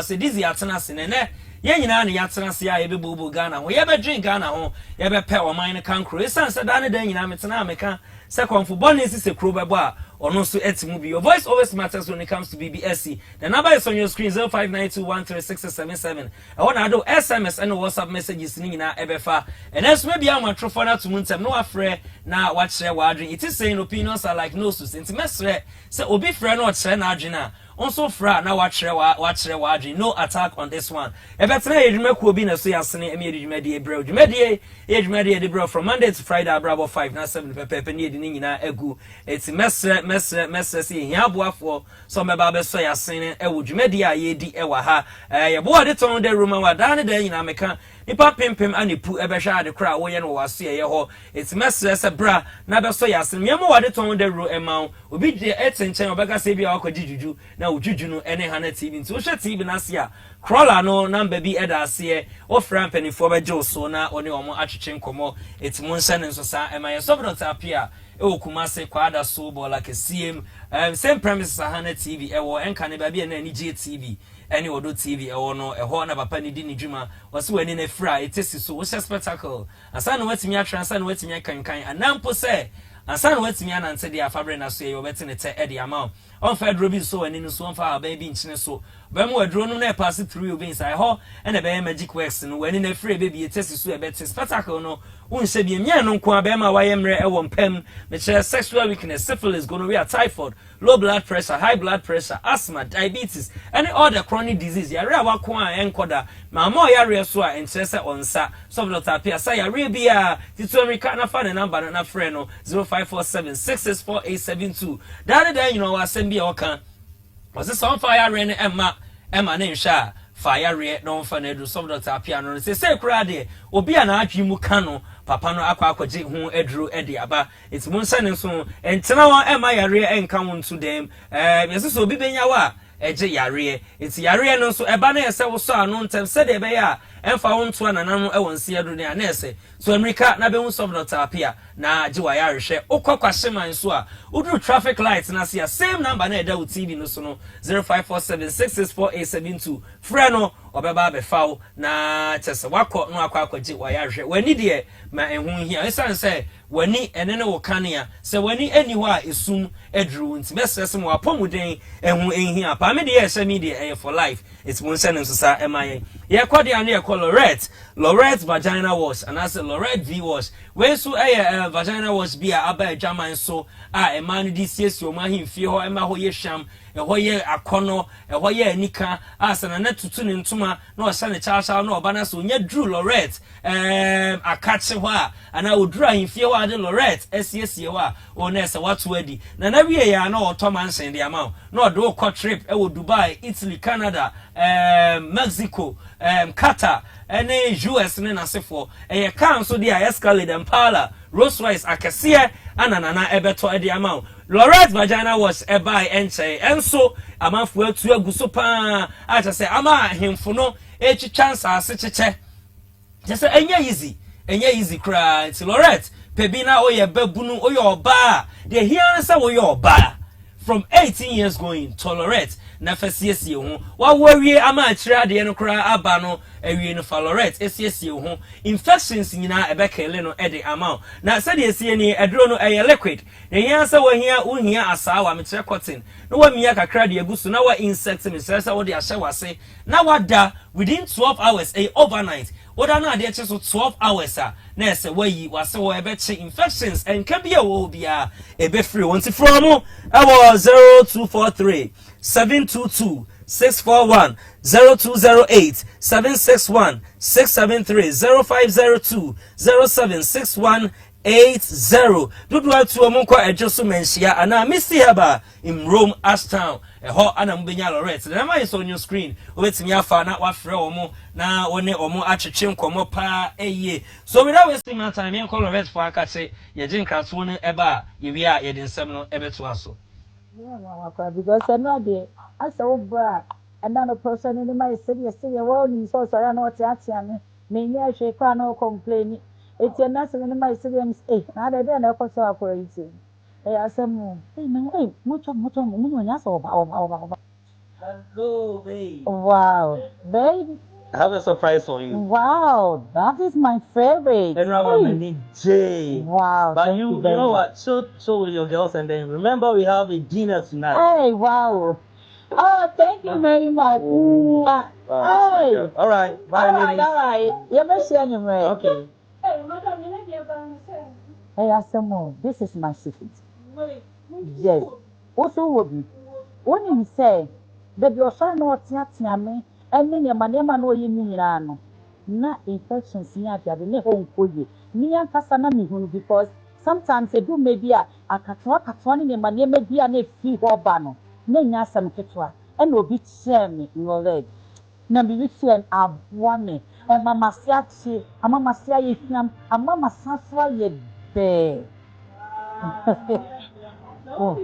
say Dizzi atena se ne ye nyina ne yatena se a ye be bobo Ghana ho ye be drink Ghana ho ye be pe o man kan kro esan se da ne dan nyina metena meka second for born is a kro bebo a ono so etimu bi. Your voice always matters when it comes to Biribi Asi. The number is on your screen 0592136677. I want to do SMS and WhatsApp messages ni nyina ebefa. And as maybe I'm a trofona to muntem no afre na watch share wadrin. It is saying opinions are like noses. Inti mesre se obi frɛ no ɔkyerɛ na adwena. Also fra na watchre wadri no attack on this one. Ebetena edwuma ku obi na so yasene emi edwuma de ebrew edwuma de bro from Monday to Friday abrabo 5 na 7 pepe ne edini nyina egu eti mesre se hia boafo so meba be so yasene ewo dwuma de a ye di ewa ha ye bo de ton de room wa da ne da nyina meka nipa pimpim anepu ebehwa ade kra wo ye no waso ye ho eti mesre se bra na be so yasene me mo wa de ton de ro ema obi de etenchen obeka se bia akwaji juju na ujuju no ene hana TV nti wo hwe TV na se a crawler no number bi eda ase o frampani fo bejo so na oni omo atwetwe nkomo etimu nse ne nso sa ema ye sobdot apia e okumase kwada so bola kesiem same premises hana TV ewo enka ne ba bia na ni TV any odo TV ewo no eho na papa ni di ni dwuma wose wani na fra etesi so wo spectacle asa na watimi atran asa na watimi kankan anampo se asa na watimi anante dia fabre na so ye obeti ne te e dia ma on fa dro bi so wani no so on fa ba bi nchine so ba mu adro no na pass through obi inside ho and e be magic works no wani na free baby etesi so e beti spectacle no unse bi mia no nko aba ma wayemre e wo mpam me chere sexual weakness, syphilis, gonorrhea, typhoid, low blood pressure, high blood pressure, asthma, diabetes, any other chronic disease ya re awako a enkoda ma mo ya re so a enche se onsa so doctor apia say ya re bia titu america na fa ne number na frɛ no 0547664872 that day you know asem bia oka was some fire re ne emma ne nhwa fire re no fa na edu so doctor apia no say kura de obi a na atwi mu ka no papa no akwaje hu eduru ede aba enti mun sane so entena wa ema yare enka won to dem yeso obi benya wa eje yare enti yare no so eba na yese wo so anu ntem se de be ya emfa won to anananu e won se edu ne na ese so america na be hu so not apia na je wa yare hwe okwakwahye man so a uduru traffic lights na se same number na eda wo TV no so no 0547664872 frɛ no obeba be fawo na chese wakọ no akwaje wa yare wani de ma ehun hia esan se wani ene ne wo kanea se wani eni ho a esum edru nti mesese mo apomuden ehun ehia pa me de ye hye me de for life it's mun sene nso sa emaye ye kwade ane ye call Lorette vagina wash and I say Lorette V wash when so vagina wash be aba German so a man di siesie o ma himfie ho ema ho ye hwam ho ye akono ho ye anika asana na tutu ne ntuma na o sane chacha na oba na so nya dru Lorette akache ho a ana odru ahimfie ho ade Lorette esiesie ho a o na ese watu adi na na wie ya na o to mansen de ama na o do ko trip e wo Dubai, Italy, Canada, Mexico, Qatar any US ne nasefo e kan so dia Escalade Impala Rolls Royce akese anana ebeto e dia ma Lorette vagina wash e buy enche enso amanfo atu aguso pa a che se ama hemfo no e chance ase cheche je se enya easy cry it's Lorette pebina oye babunu oye oba de here say oye oba from 18 years going tolerate na fasiesie ho wa wawie ama akira de no kra aba no awie no Lorette esiesie ho infections nyina ebekele no ede ama na sade esie ni edro no eye liquid na hia sa wahia uhia asawa metre cotton no wa mia kakra de agusu na wa insect me sesa wo de ahye wase na wada within 12 hours overnight oda na de eche so 12 hours na ese wayi wase wo ebeche infections enka bia wo bia ebe free wonti from abo 0243 722 641 0208 761 673 0502 0761 80 dudwa tu omunko ejoso menhia ana misi haba in Rome Ashtown ho ana mbenya Lorette na ma is on your screen obetimi afa na wafre omo na woni omo achechwe nkomo pa eye so without wasting my time yen call Lorette for akache ye jinka so ne eba ye wi a ye de nsem no ebeto aso because another as a bra another person in my city won so so ya no tiatia me nya hwe kwa no complain it's a national in my city na de na ko so akora iti asem no no mucho mu nya so ba Hello, babe. Wow, babe. I have a surprise for you. Wow, that is my favorite. And I'm gonna need Jay. Wow, But thank you very know much. what? Show with your girls and then remember we have a dinner tonight. Hey, wow. Oh, thank you very much. Mwah. Hey. All right. Bye, All right, ladies. all right. You may see you, right? Okay. Hey, Asamo, this is my secret. Yes. Also, will be. When you say, baby, you're so not me, and then your manema no you mean, na infections here, they are the home for you. Me and Cassana me because sometimes they do maybe a catwani, the money may be a few or banner. Nay, some kitwa, and will be share me in your leg. Na me reach and aboa me, and Mamma Siachi, and Mamma Sia, and Mamma Safra ye there. Oh.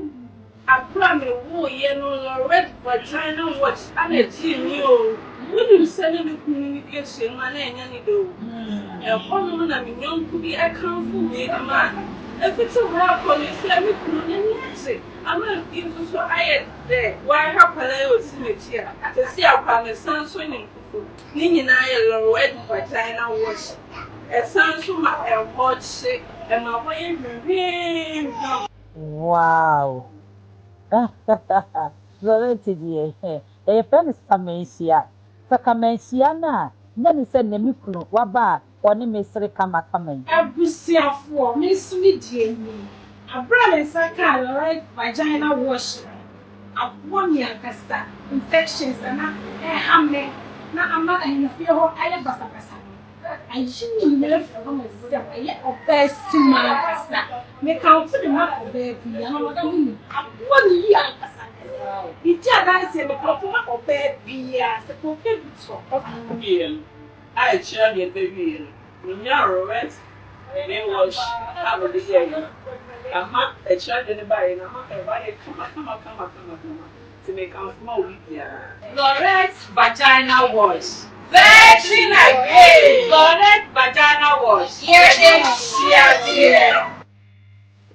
I promise you, no red vagina watch and a you. When you send me communication, my name, any do. A woman, I mean, young could be a comfort man. If it's a rock on it, let me put it. I'm not even so I had there. Why happen I was in it here? To see our promise, son swimming. Nini and I are red vagina watch. A son so much a watch, and my way. Wow. Lorette deɛ ɛyɛfrɛ no Kamenhyia. Sɛ Kamenhyia no a na ne sɛ na me kunu waba a ɔne me sere kamakama yi. Abusiafoɔ mesumi die ni abira ne nsa kaa right vagina wash aboa me ankasa infections na ɛha me na ama ahemfie hɔ ayɛ basabasa ayi mi nyere fɛ hɔ sɛ ɛyɛ ɔbaa si mu ankasa mekamfo de ma ɔbaa bi ya na ɔda ho ni aboa ne yi ankasa ìdí àdánsì mekamfo ma ɔbaa bi ya sɛ kò fẹ́ bi tɔ ɔkò bi yẹn a ɛkyerɛ deɛ ɛbɛ bi yẹn. Right? And it was out of the year. Aha, a child in the body, and come to make our small Lorette vagina wash. Vagina gay. Lorette vagina wash. Yeah.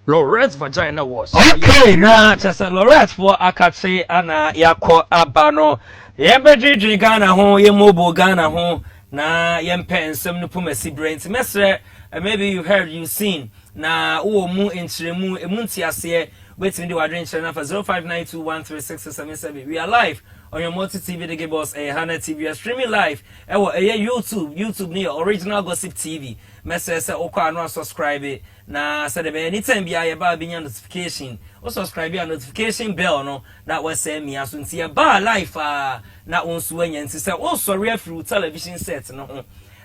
Lorette vagina wash. Okay, na chasa Lorette for akatse ana yako abano. Yebedri Ghana ho, yemobo Ghana ho. Na yempe nsem no pomasi brains mesre maybe you heard you seen na wo mu enchiremu emunti ase wetin dey wadren channel na for 0592136677. We are live on your multi TV the boss hana TV. We are streaming live YouTube ni original gossip TV mesre se okwa no subscribe na said be anytime bia ye ba binya notification o subscribe and notification bell no that was send me aso ntia ba live na onso anya nti se o sorry afru television set no ho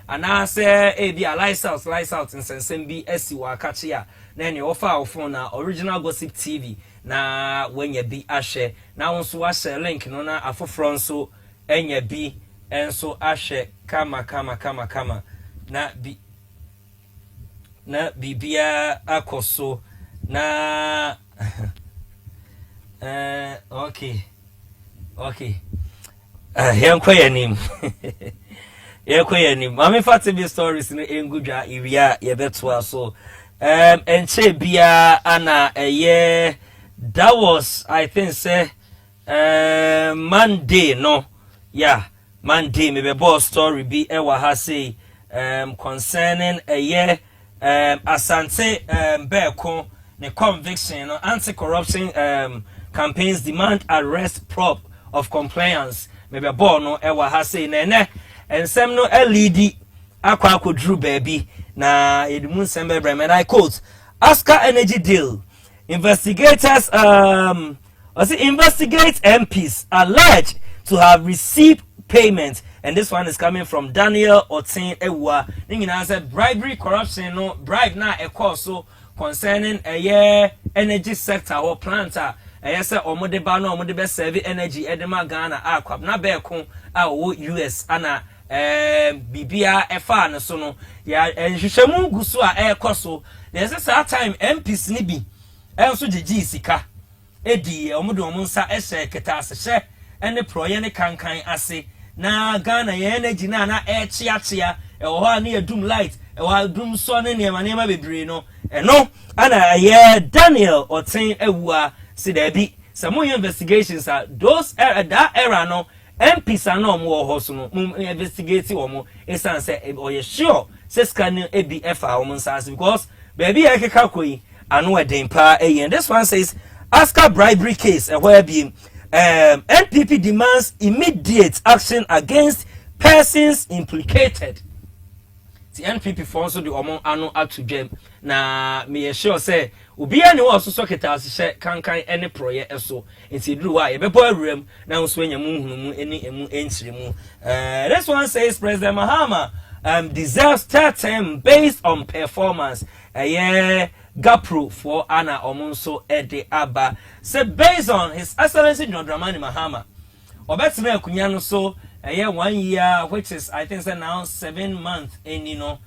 ana se e bia lights out nsensem bi asi wa kache a na ne ofa phone na original gossip TV na wanya bi ahye na onso wa share link no na afoforo nso enya bi enso ahye kama na bibia akoso na okay yankwayanim mami fatibi stories no engudwa iria yebetwa so enche bia ana that was I think say Monday no yeah Monday me be boss story be ewa ha say concerning Asante Beko the conviction anti-corruption campaigns demand arrest prop of compliance maybe born no ewa ha say nene ensem no LED akwa drew baby na edmun sembe brem and I quote Oscar energy deal investigators investigate MPs alleged to have received payment. And this one is coming from Daniel Otin Ewa. Ningina said bribery, corruption, no bribe na a course so concerning energy sector or planter. Yes, or modeba no modebe serve energy edema Ghana aquab na beko US ana bibia efa no so no ya nhwehwemu guso a ekoso. There's a time MPs ni bi enso gigi sika edi omodo omonsa ehye ketase ene proye ne kankan ase na Ghana ye energy na chia ewo ha na yedum light ewo adum so ne nema bebre no eno ana ye Daniel Otin Ewua si da bi some more investigations are those that era no MPs are no more horse no investigate or it's say or you sure says can be FR because baby I can I know a dempa and this one says Oscar bribery case where being NPP demands immediate action against persons implicated. The NPP for so the omo ano atu dwem na me sure say obi ani wo so socket as she kankan any project eso nti duru wa ye bebo awuram na nso anya mu hunumu eni emu enchire mu. This one says President Mahama deserves third term based on performance. Gapro for Anna Omonso Ede Abba. Say based on His Excellency John Dramani Mahama. Obetime Kunyano so 1 year, which is I think now 7 months, and you know,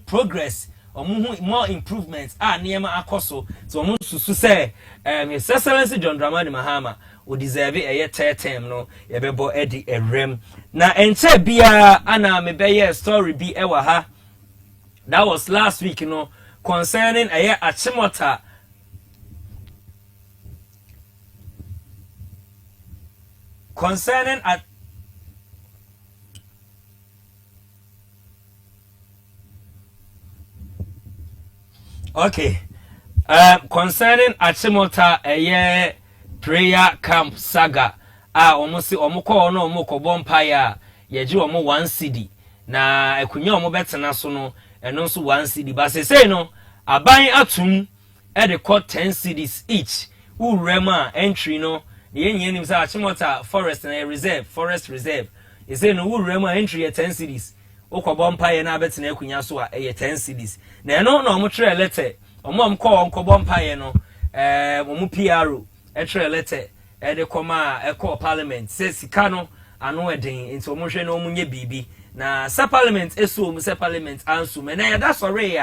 progress or more improvements near akoso. So to say His Excellency John Dramani Mahama would deserve a third term no yebebo Eddie a rem. Na enche bia Anna mebeye story be ewa ha. That was last week, you know. Concerning a Achimota concerning a okay concerning Achimota a prayer camp saga almost omoko no omoko bompire yeji omo 1 cedi na ekunya omo betena so no and also 1 cedi but say no aban atum e de cost 10 cedis each urema entry no ye nyenim say Achimota forest na reserve forest reserve e say no urema entry 10 cedis okobọ mpaye na betena ekunya so a 10 cedis na no no mo tre letter omom call onkobọ mpaye no omo PRO e tre letter e de koma e call parliament say sika no ano eden into omo hwe no omunye bibi na sa parliament eso mu sa parliament ansu me na that's already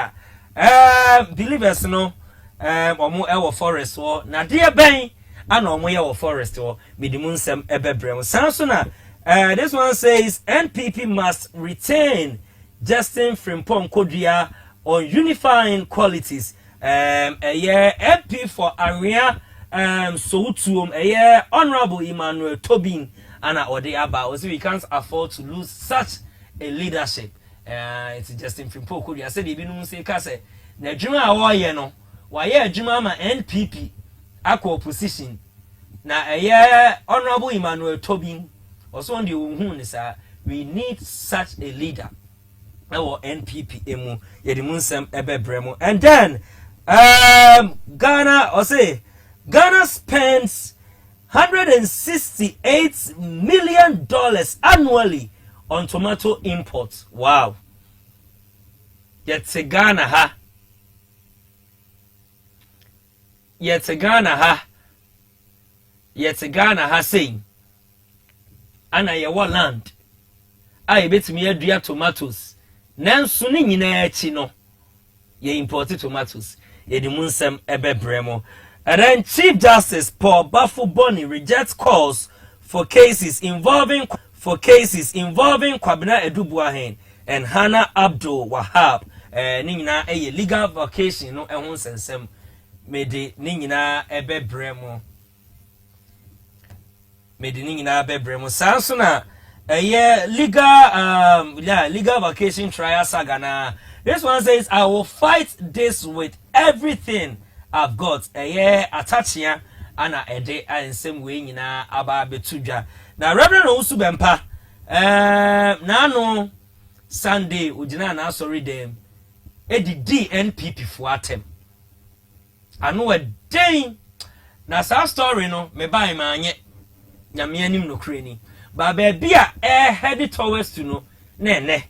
believers no omo ewo forest wo na de ben ana omo ye wo forest wo medimu nsem ebebrem sanso na this one says NPP must retain Justin Frimpong Kodria on unifying qualities MP for area Soutuum Honorable Emmanuel Tobin ana ode aba we can't afford to lose such a leadership. It's Justin Frimpong Kodria said ibinu say ka say na djuma awoye no waye djuma ma NPP akọ opposition na Honorable Emmanuel Tobin also on the uhun sir we need such a leader our NPP emu yedimunsem ebebremo. And then Ghana or say Ghana spends $168 million annually on tomato imports. Wow. Yet Ghana ha. Yet Ghana ha. Yet Ghana ha saying ana ye land a betimi adua tomatoes nanso ni nyina achi no ye import tomatoes ye di munsem ebebremo. And then Chief Justice Paul Bafo-Boni rejects calls for cases involving Kwabena Edubuahen and Hana Abdul Wahab ni nyina a legal vacation no ehun sensem mede ni nyina ebebremo sanso na legal vacation trial saga na. This one says I will fight this with everything I've got. Atachia ana ede ansem we nyina aba betudwa na Reverend Owusu Bempa na no Sunday ugina na sorry dem edi DNPP fo atem ano eden na sa story no me bai ma anye nyame anim no kreni ba bia head towards to no na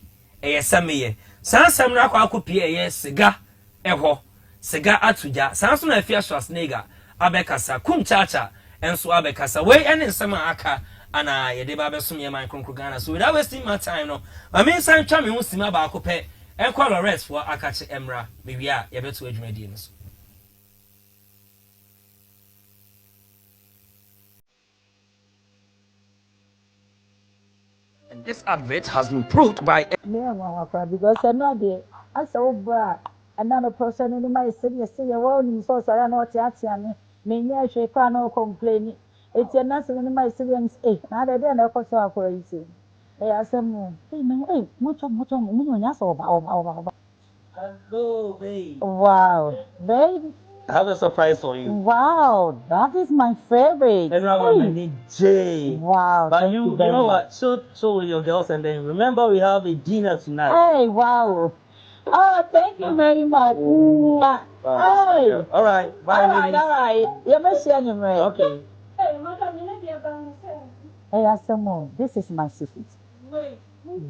sameye sansam na akopie siga eho siga atuja sanso na afia Schwarzenegger abekasa kumchacha enso abekasa we ene nsema aka ana yede ba besom ye man kronkro Ghana. So without wasting my time no I mean san twa me husima ba akopɛ enko Lawrence for akache emra bibia ye beto adwumadi no so. And this advert has been proved by because I know the answer over another person in my city, say, well, you saw, so I know what you're saying. me nya hwe kwa no complain eti na se ne my siblings na de na ko so akora yi asem no mucho munyo nya so oba Hello, babe. wow baby I have a surprise for you. wow that is my favorite Everyone, my name Jay. wow But thank you very know much. what? Show with your girls and then remember we have a dinner tonight. Hey, wow. Oh, thank you very much. Hey. Yeah. All right. Bye, ladies. All right. You may share your right. Okay. Hey, Asamo, this is my secret.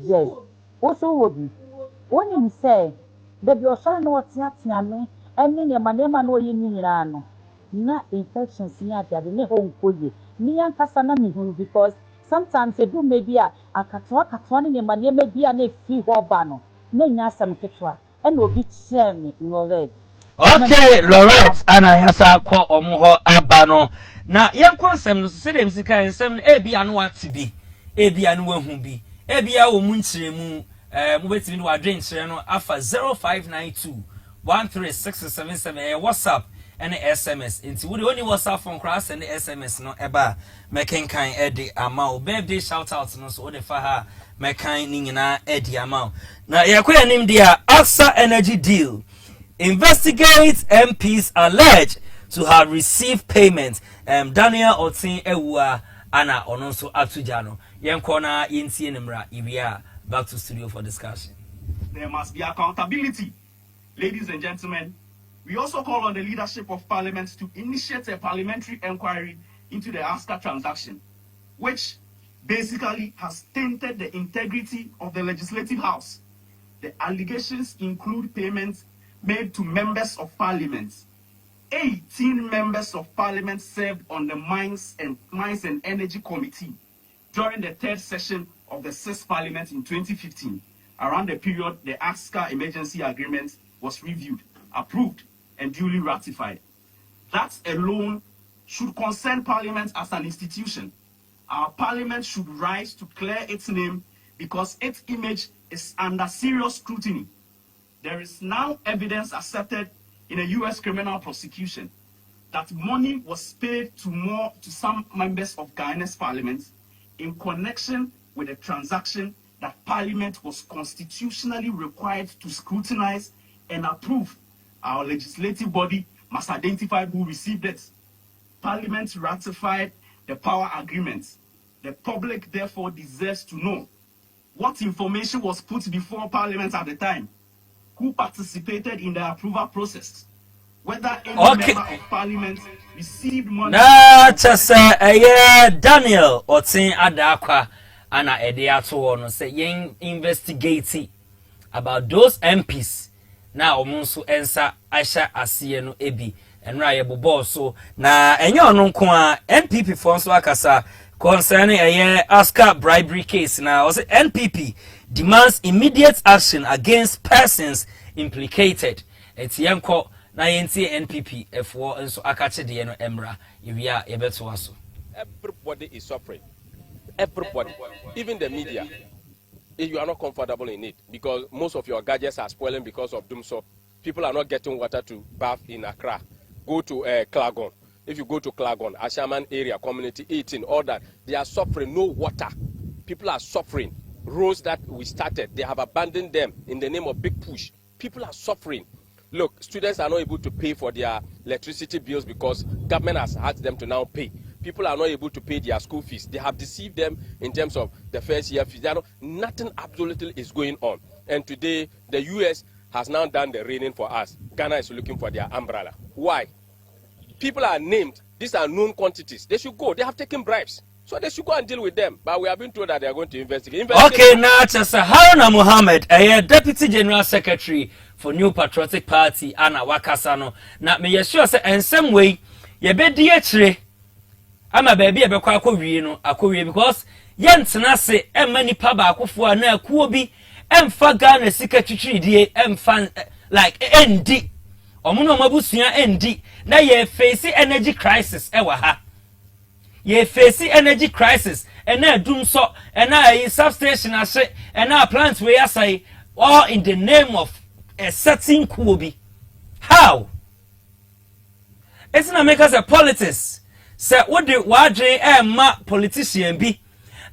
Yes. Also, would be. When you say, that your son was not me, and then your manema no you na infections near the other home for you. Me and Cassandra because sometimes they do maybe a catwan in your money may be a free or banner. No, yasam ketwa, and will be sharing in your leg. Okay, Lawrence, ana yasa kwa omuho abano. Na yankwa nsem no se dem sika nsem no ebi anu ati bi. Ebi anu ehu bi. Ebi a wo munchire mu mo betimi no adwen chire no afa 0592 136677 WhatsApp and SMS. Inti wo de oni WhatsApp phone cross and SMS no eba mekenkan edi ama birthday shout out no so wo de fa ha mekan ni nyina edi ama. Na yakoya nim dia AXA energy deal. Investigate MPs alleged to have received payments. Daniel Otin Ewa Anna Ononso Atujano. Yankona Yinti Nemra Iria. Back to studio for discussion. There must be accountability. Ladies and gentlemen, we also call on the leadership of Parliament to initiate a parliamentary inquiry into the ASCA transaction, which basically has tainted the integrity of the Legislative House. The allegations include payments made to members of Parliament. 18 members of Parliament served on the Mines and Energy Committee during the third session of the 6th Parliament in 2015, around the period the ASCA Emergency Agreement was reviewed, approved, and duly ratified. That alone should concern Parliament as an institution. Our Parliament should rise to clear its name because its image is under serious scrutiny. There is now evidence accepted in a U.S. criminal prosecution that money was paid to some members of Guyana's parliament in connection with a transaction that Parliament was constitutionally required to scrutinize and approve. Our legislative body must identify who received it. Parliament ratified the power agreement. The public therefore deserves to know what information was put before Parliament at the time, who participated in the approval process, whether any member of Parliament received money. Na chese Daniel Otin Adakwa ana ede ato no say yen investigate about those MPs na omunso ensa asha asiye no ebi enra ye bobo so na enye ono nko a NPP for so akasa concerning ASCA bribery case na o say NPP demands immediate action against persons implicated. Etienko na yenti NPP efo enso akache de no emra iwia yebeto aso. Everybody is suffering. Everybody, even the media. If you are not comfortable in it, because most of your gadgets are spoiling because of doom, so people are not getting water to bath in Accra. Go to Klagon. If you go to Klagon, Ashaman area, community 18, all that, they are suffering, no water. People are suffering. Roads that we started, they have abandoned them in the name of big push. People are suffering. Look, students are not able to pay for their electricity bills because government has asked them to now pay. People are not able to pay their school fees. They have deceived them in terms of the first year fees. Nothing absolutely is going on. And today, the US has now done the raining for us. Ghana is looking for their umbrella. Why? People are named. These are known quantities. They should go. They have taken bribes. So they should go and deal with them. But we have been told that they are going to investigate. Okay, now it's Haruna Muhammad, a Deputy General Secretary for New Patriotic Party, Anna Wakasano. Now, may you sure say in some way, you be dear. I'm a baby a Korean because Yentana say many paba akufo na kuobi emfa Ghana secretary die emfa like ND omuno mabusua ND na ye face energy crisis ewa ha ye face energy crisis and na dum so and na substation ase and na plant we asai all in the name of a certain kuobi. How? It's not make us a politics. Say what the wadrin ma politician be.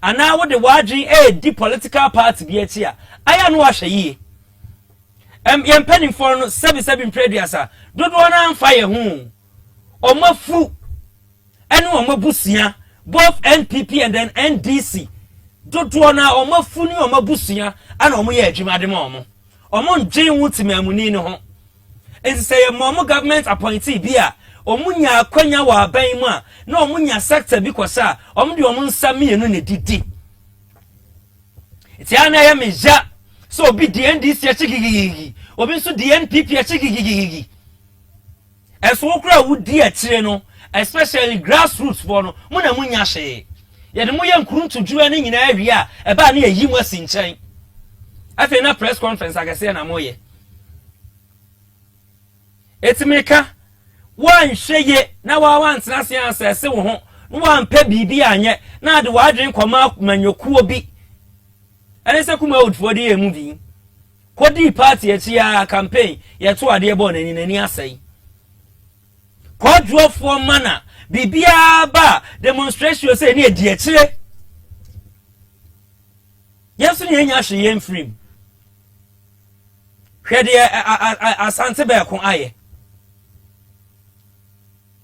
And now what the wadrin di political party be at here. I know what ye. Yam penning for no 77 prediasa. Don't wanna fire whom. Or more fu. And one more busia. Both NPP and then NDC. Don't wanna or more funny or more busia. And or more jima de momo. Or more Jane Woods me amunino. And say a momo government appointee beer. Omunya kwanya wa aban mu a na omunya sector bi kwasa omde omunsami enu ne didi iti ana ya meja so obi DNDC achigigigi obi nso DNPP achigigigi eso okra wudi akire no especially grassroots for no mu na munya hye ye de moye nkuruntujuwa ne nyina awie a eba na yayi mu asinchen afi na press conference agase na moye etimeka one sheye na wa want na se ansese wo ho no wan pa bibi anye na de wa dwen koma manyokuo bi ene se kuma wood for the movie kodi party echi ya campaign ye to ade ebo na nani asai kodwo for mana bibia ba demonstration say na edi ekire yesu ni enya hye yem free hwede asante be ko aye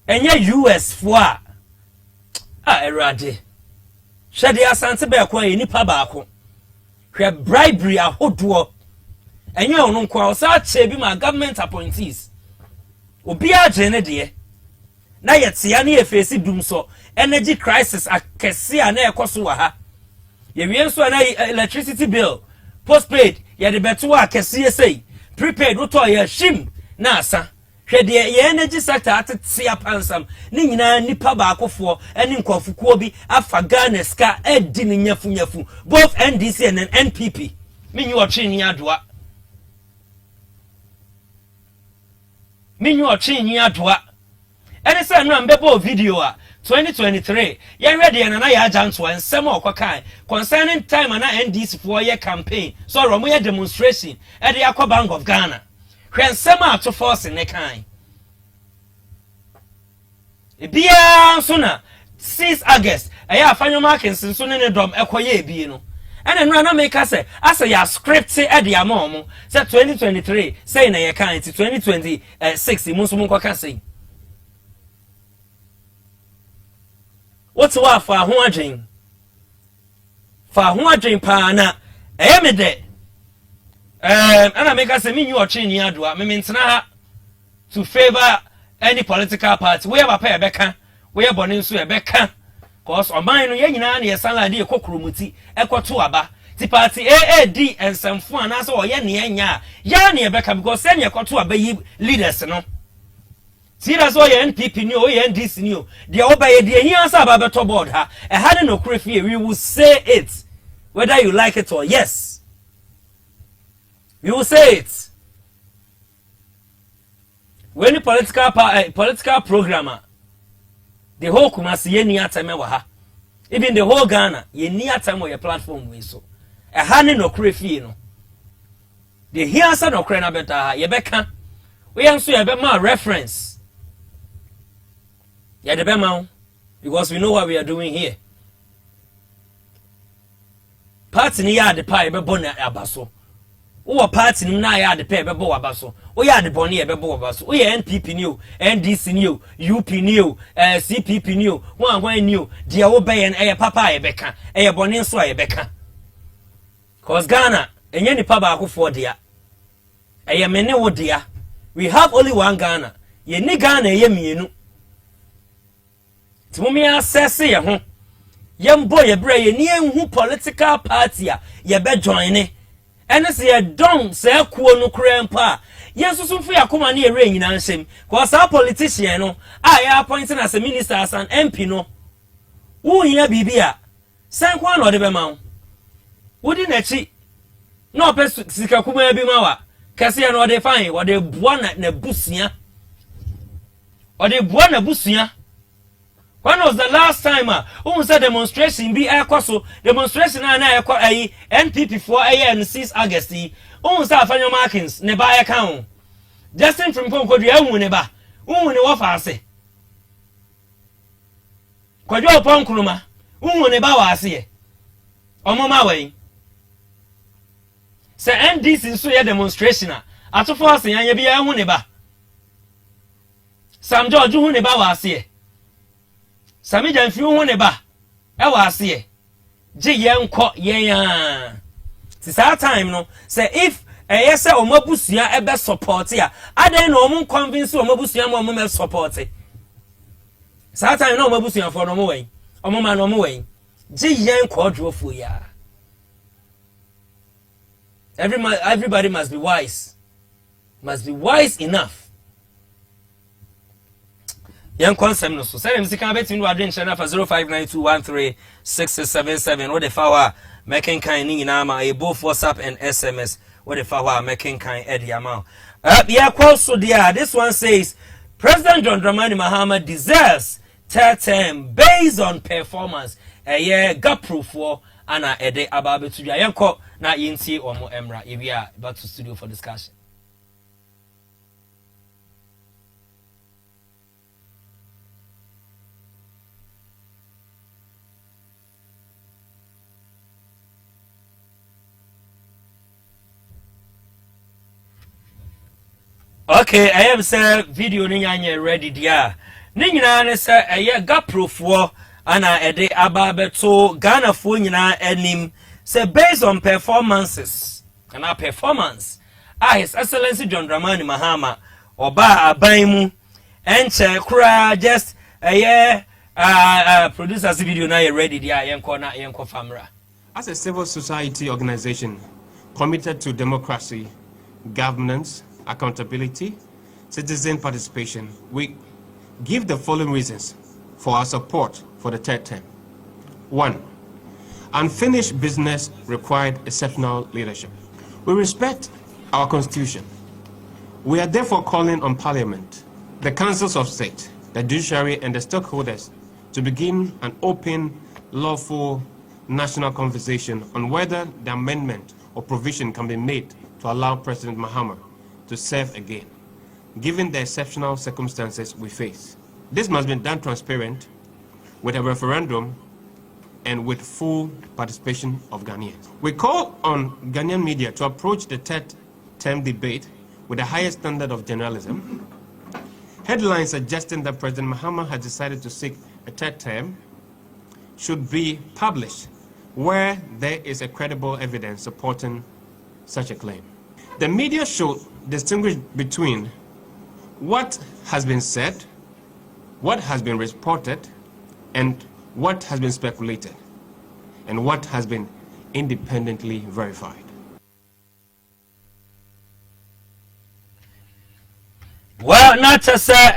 enye US for erade hwede asante be ko aye nipa ba ko hwe bribery ahodo enye onu kwa o sa che bi ma government appointees obi agye ne de na yetia na efesi dum so energy crisis akese a na ekoso wa ha ye wie nso na electricity bill postpaid ye de beto akese sei prepaid wo to ye shim na asa hwede ye energy sector atete apansam ni nyina nipa ba akofo eni nkofukuo bi afa Ghana ska edi ni nyafu both NDC and NPP minyu otwe ni adoa ene se no ambebo video a 2023 ye ready na ya ajanto ensem okokan concerning time na NDC for your campaign so romo ye demonstration e de yakọ Bank of Ghana hwensem a to force ne kan e bia so na 6 August e ya afanyo markings so ne dom ekoye ebie no ene no na make say asa ya script e de amomo say 2023 say na ye kan 2026 mu so mu kwaka say what's wa fa ho adwen pa na me de ana make say me nyu oche ni adoa me mentena ha to favor any political party we have pay ebeka we have bone nso ebeka cause oman no ye nyina na ye salad e kokromuti ekoto aba ti party AAD ensemfo ana so oye ne enya ya ne ebeka because say ne ekoto aba yi leaders no see that's why NPP ni o NDC ni o de obaye de hi ansa aba beto board ha e had no crefie we will say it whether you like it or yes we will say it when the political programmer the whole Kumasi ye ni atame wa ha even the whole Ghana ye ni atame your platform we so e had no crefie no de hi ansa no kre na beta ha ye beka we anso ye be ma reference yeah, the Bema, because we know what we are doing here. Party ni ya de pa ebe bon abaso. Wo party ni na ya de pa ebe bo abaso. O ya de bon ebe bo abaso. O ya NPP ni o, NDC ni o, UP ni o, CPP ni o, wan ni o. Dia wo be yen eye papa ebe ka. Eye bon nso ebe ka. Cause Ghana, enye ni pa ba akofo dia. Eye mene wo dia. We have only one Ghana. Ye ni Ghana eye mienu. Tumi assess ye ho yembo ye bre ye ni enhu political party a ye be join ne ene se ye don se akuo no krempa ye susunfu yakoma na ye re nyina nsem ko sa politician no a ye appointing as a minister as an MP no wo hia bibia san kwa no de be ma wo di na chi no ope sika kuma bi ma wa kase no de fine wo de bua na busia o de bua na busia. When was the last time who said demonstration be air coso demonstration and air NPP for and 6 August who said Fanny Markins ne buy account Justin from Ponko neba who ne wafa say kwadwo opon kroma unhu ne ba wa ase omoma wen se NDC so ye demonstration atofo asen anya bia hu ne ba Sam George hu ne ba wa ase Sami Jamfi hu ne ba e wa ase je yenko yen ti sa time no say if yes omabusua ebe support ya adan no om convince omabusua mo mo support sa time no omabusua for no mo wen omoma no mo wen je yenko odrofo ya everybody must be wise enough yan consem no so say dem sika betimi no adwen channel for 0592136677 what the power making kind ni na ma e both WhatsApp and SMS what the power making kind e dia ma yeah also there this one says President John Dramani Mahama deserves third term based on performance yeah gap proof for ana ede ababetu ya yanko na yinti omo emra we are back to studio for discussion. Okay, I am say video ni nyanye ready dia. Ni nyina ne say eye gaprofo ana ede ababeto Ghana fo nyina anim say based on performances. Ana performance. His Excellency John Dramani Mahama oba aban mu enche kura just eye producers video na ready dia yenko famra. As a civil society organization committed to democracy, governance, accountability, citizen participation, we give the following reasons for our support for the third term. 1. Unfinished business required exceptional leadership. We respect our constitution. We are therefore calling on Parliament, the councils of state, the judiciary and the stakeholders to begin an open, lawful national conversation on whether the amendment or provision can be made to allow President Mahama to serve again, given the exceptional circumstances we face. This must be done transparent, with a referendum and with full participation of Ghanaians. We call on Ghanaian media to approach the third term debate with the highest standard of journalism. Headlines suggesting that President Mahama has decided to seek a third term should be published where there is a credible evidence supporting such a claim. The media should distinguish between what has been said, what has been reported, and what has been speculated, and what has been independently verified. Well, not to say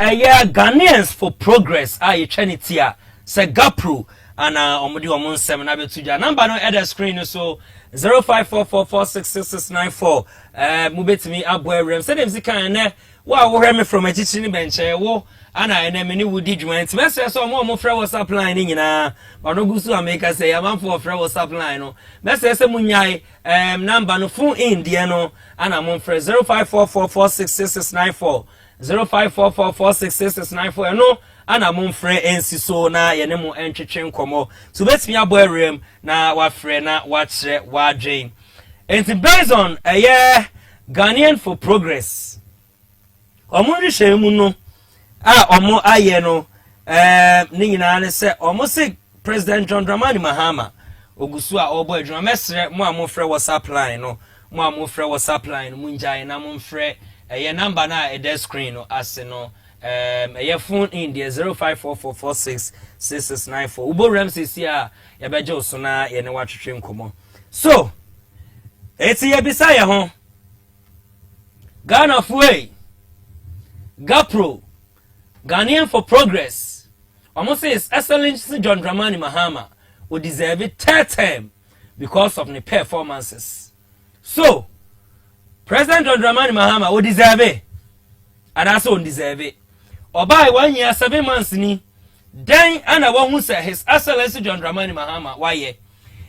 Ghanaians for progress. I Chanitia say Gapru and omudi omun 7 abetuja number no other screen so 0544466694 mubetimi aboerem say dem sika na wa wo hwe me from achichini bench wo ana ene me ni wudi dwuman ti message so mo frɛ WhatsApp line ni nyina bano gusu ameka say amanfo frɛ WhatsApp line no message say munyai number no phone in die no ana mo frɛ 0544466694 0544466694 no ana mo frɛ ensi so na ye ne mo entwetwe nkomo so betimi aboerem na wa frɛ na wa kyerɛ wa dwen and based on Ghanaian for progress omo rihye mu no omo aye no ni nyina ne se omo se President John Dramani Mahama ogusu a obo adwuma mesre mo amofre WhatsApp line no mo amofre WhatsApp line mu njai na mo mfre number na e the screen no ase no phone in the 0544466694 ubo rem sisi a ya beje oso na ye ne watwetwe nkomo so eti ye bisa ye ho Ghana fuei Gapro Ghanaian for progress almost says Excellency John Dramani Mahama would deserve a third term because of the performances. So President John Dramani Mahama would deserve it and also deserve it or by 1 year 7 months ni then and I won't say his Excellency John Dramani Mahama why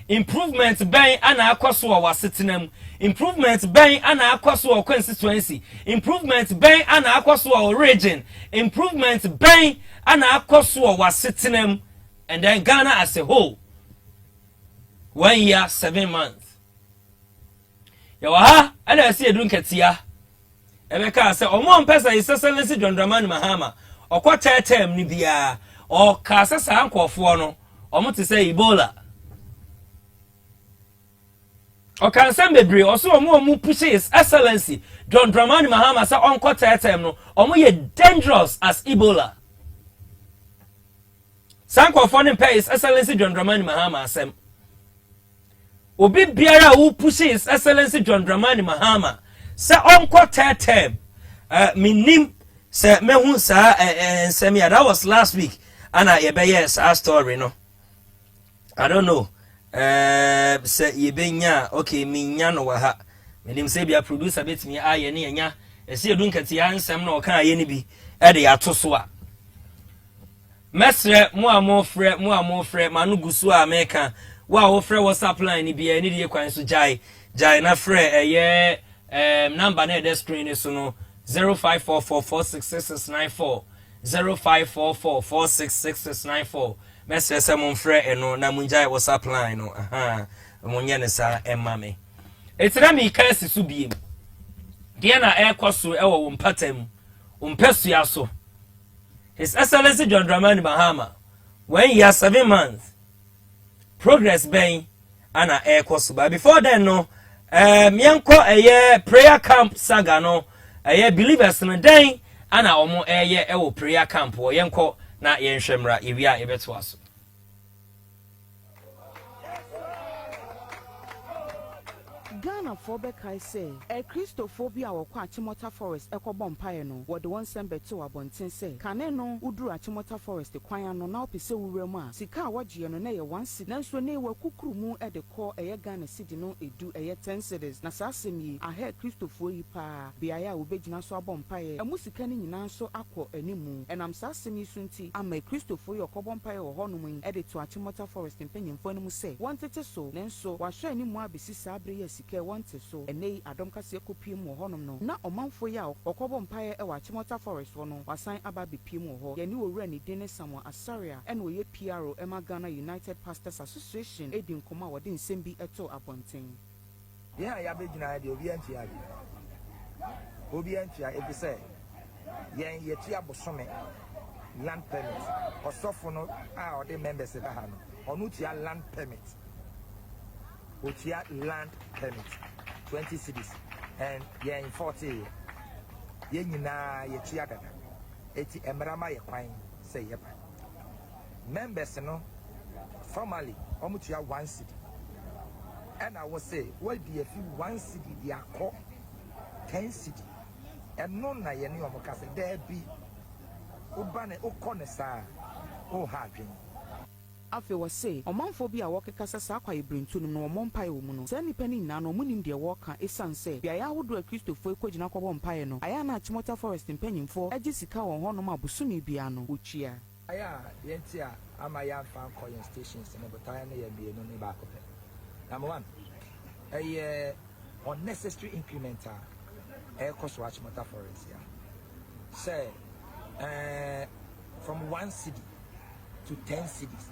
improvement ben ana akwaso wa sitinem improvement ben ana akwaso wa constituency improvement ben ana akwaso wa region improvement ben ana akwaso wa sitinem and then Ghana as a whole 1 year 7 months. Yawa and I see a dunketia. Emeka say omo mpesa His Excellency John Dramani Mahama or quarter term ni bia or kasa sa ankofo no omo te say Ebola. O kan say bebre o so omo push His Excellency John Dramani Mahama say on quarter term no omo ye dangerous as Ebola. Sankofo ne pay His Excellency John Dramani Mahama asem. Obi biara who push His Excellency John Dramani Mahama say on quarter term minim say mehu sa semia that was last week and I yes our story no I don't know say yebenya okay minya no wa ha minim say bia producer betimi aye ne nya ese edunkati ansem no kan aye ne bi e de atoso a mesre mo amofre manu gusu America wa wo frɛ WhatsApp line ni bia ni de kwan so jai na frɛ number na the screen is no 0544466694 0544466694 message say mon frɛ eno na mun jai WhatsApp line no mun ye ne sa emma me etira mi kan si so biem de na ekoso ewo wo mpatam umpesua so His Excellency John Dramani Mahama 1 year 7 months progress ben ana ekoso but before then no mianko prayer camp saga no believers no den ana omo ewo prayer camp wo yenko na yenhwemra ewia ebeto aso. Ghana for Bekai say, a Christophobia or Quachimota Forest, Eco Bompire, what the one send to Abontin say, Caneno, Udru Achimota Forest, the Quayano now Pise Urema, Sika Wagiano, one sit, Nanso ne were Kukurumu at the core, a Ghana city no, a do a 10 cities, Nasasimi, I heard Christopher Pa, Biaya, Ubejina so Bompire, a Musikani Nanso Aqua, a Nimu, and I'm Sassimi Sunti, I'm a Christopher or Cobompire or Honowing, added to Achimota Forest in Penyon Phonemu say, wanted to so, Nanso, was shiny more Bissi Sabri, Sika wanted so, and nay, Adonka Sekopium or Honum no, not a month for Yao, or Cobompire or Achimota Forest one, or sign Ababi Pimo, ya knew Rennie Dennis Samoa Asaria, and we PRO Emma Ghana United Pastors Association, Edin Koma, or didn't send be at all appointing. Yeah, I have been idea of Yantia. Obiantia, if you say, Yan Yetia Bosome, land permit, or Sophono, or the members of the Hana, or Nutia land permit. Utia land permit 20 cities and yeah in 40 yenina yetia gada eti emrama ye kwan say yeba members no formally omutia 1 city and I will say what be if 1 city they are called 10 city and no na ye ni omuka say there be ubane ukonesa o hadwen Afe was say, a month for be a walker Casasa, I bring to no Mompire woman. Send penny nano, munim dear walker, a son say, be I would do a Christopher Kojinako Bompire no. I am at Chimota Forest in penning for a Jessica or Honoma Busumi Biano, which year. Aya, Yentia, am a young fan calling stations and a battalion and be no back of it. Number 1, a unnecessary incremental air cost watch Mota Forest, yeah. Say, from 1 city to 10 cities.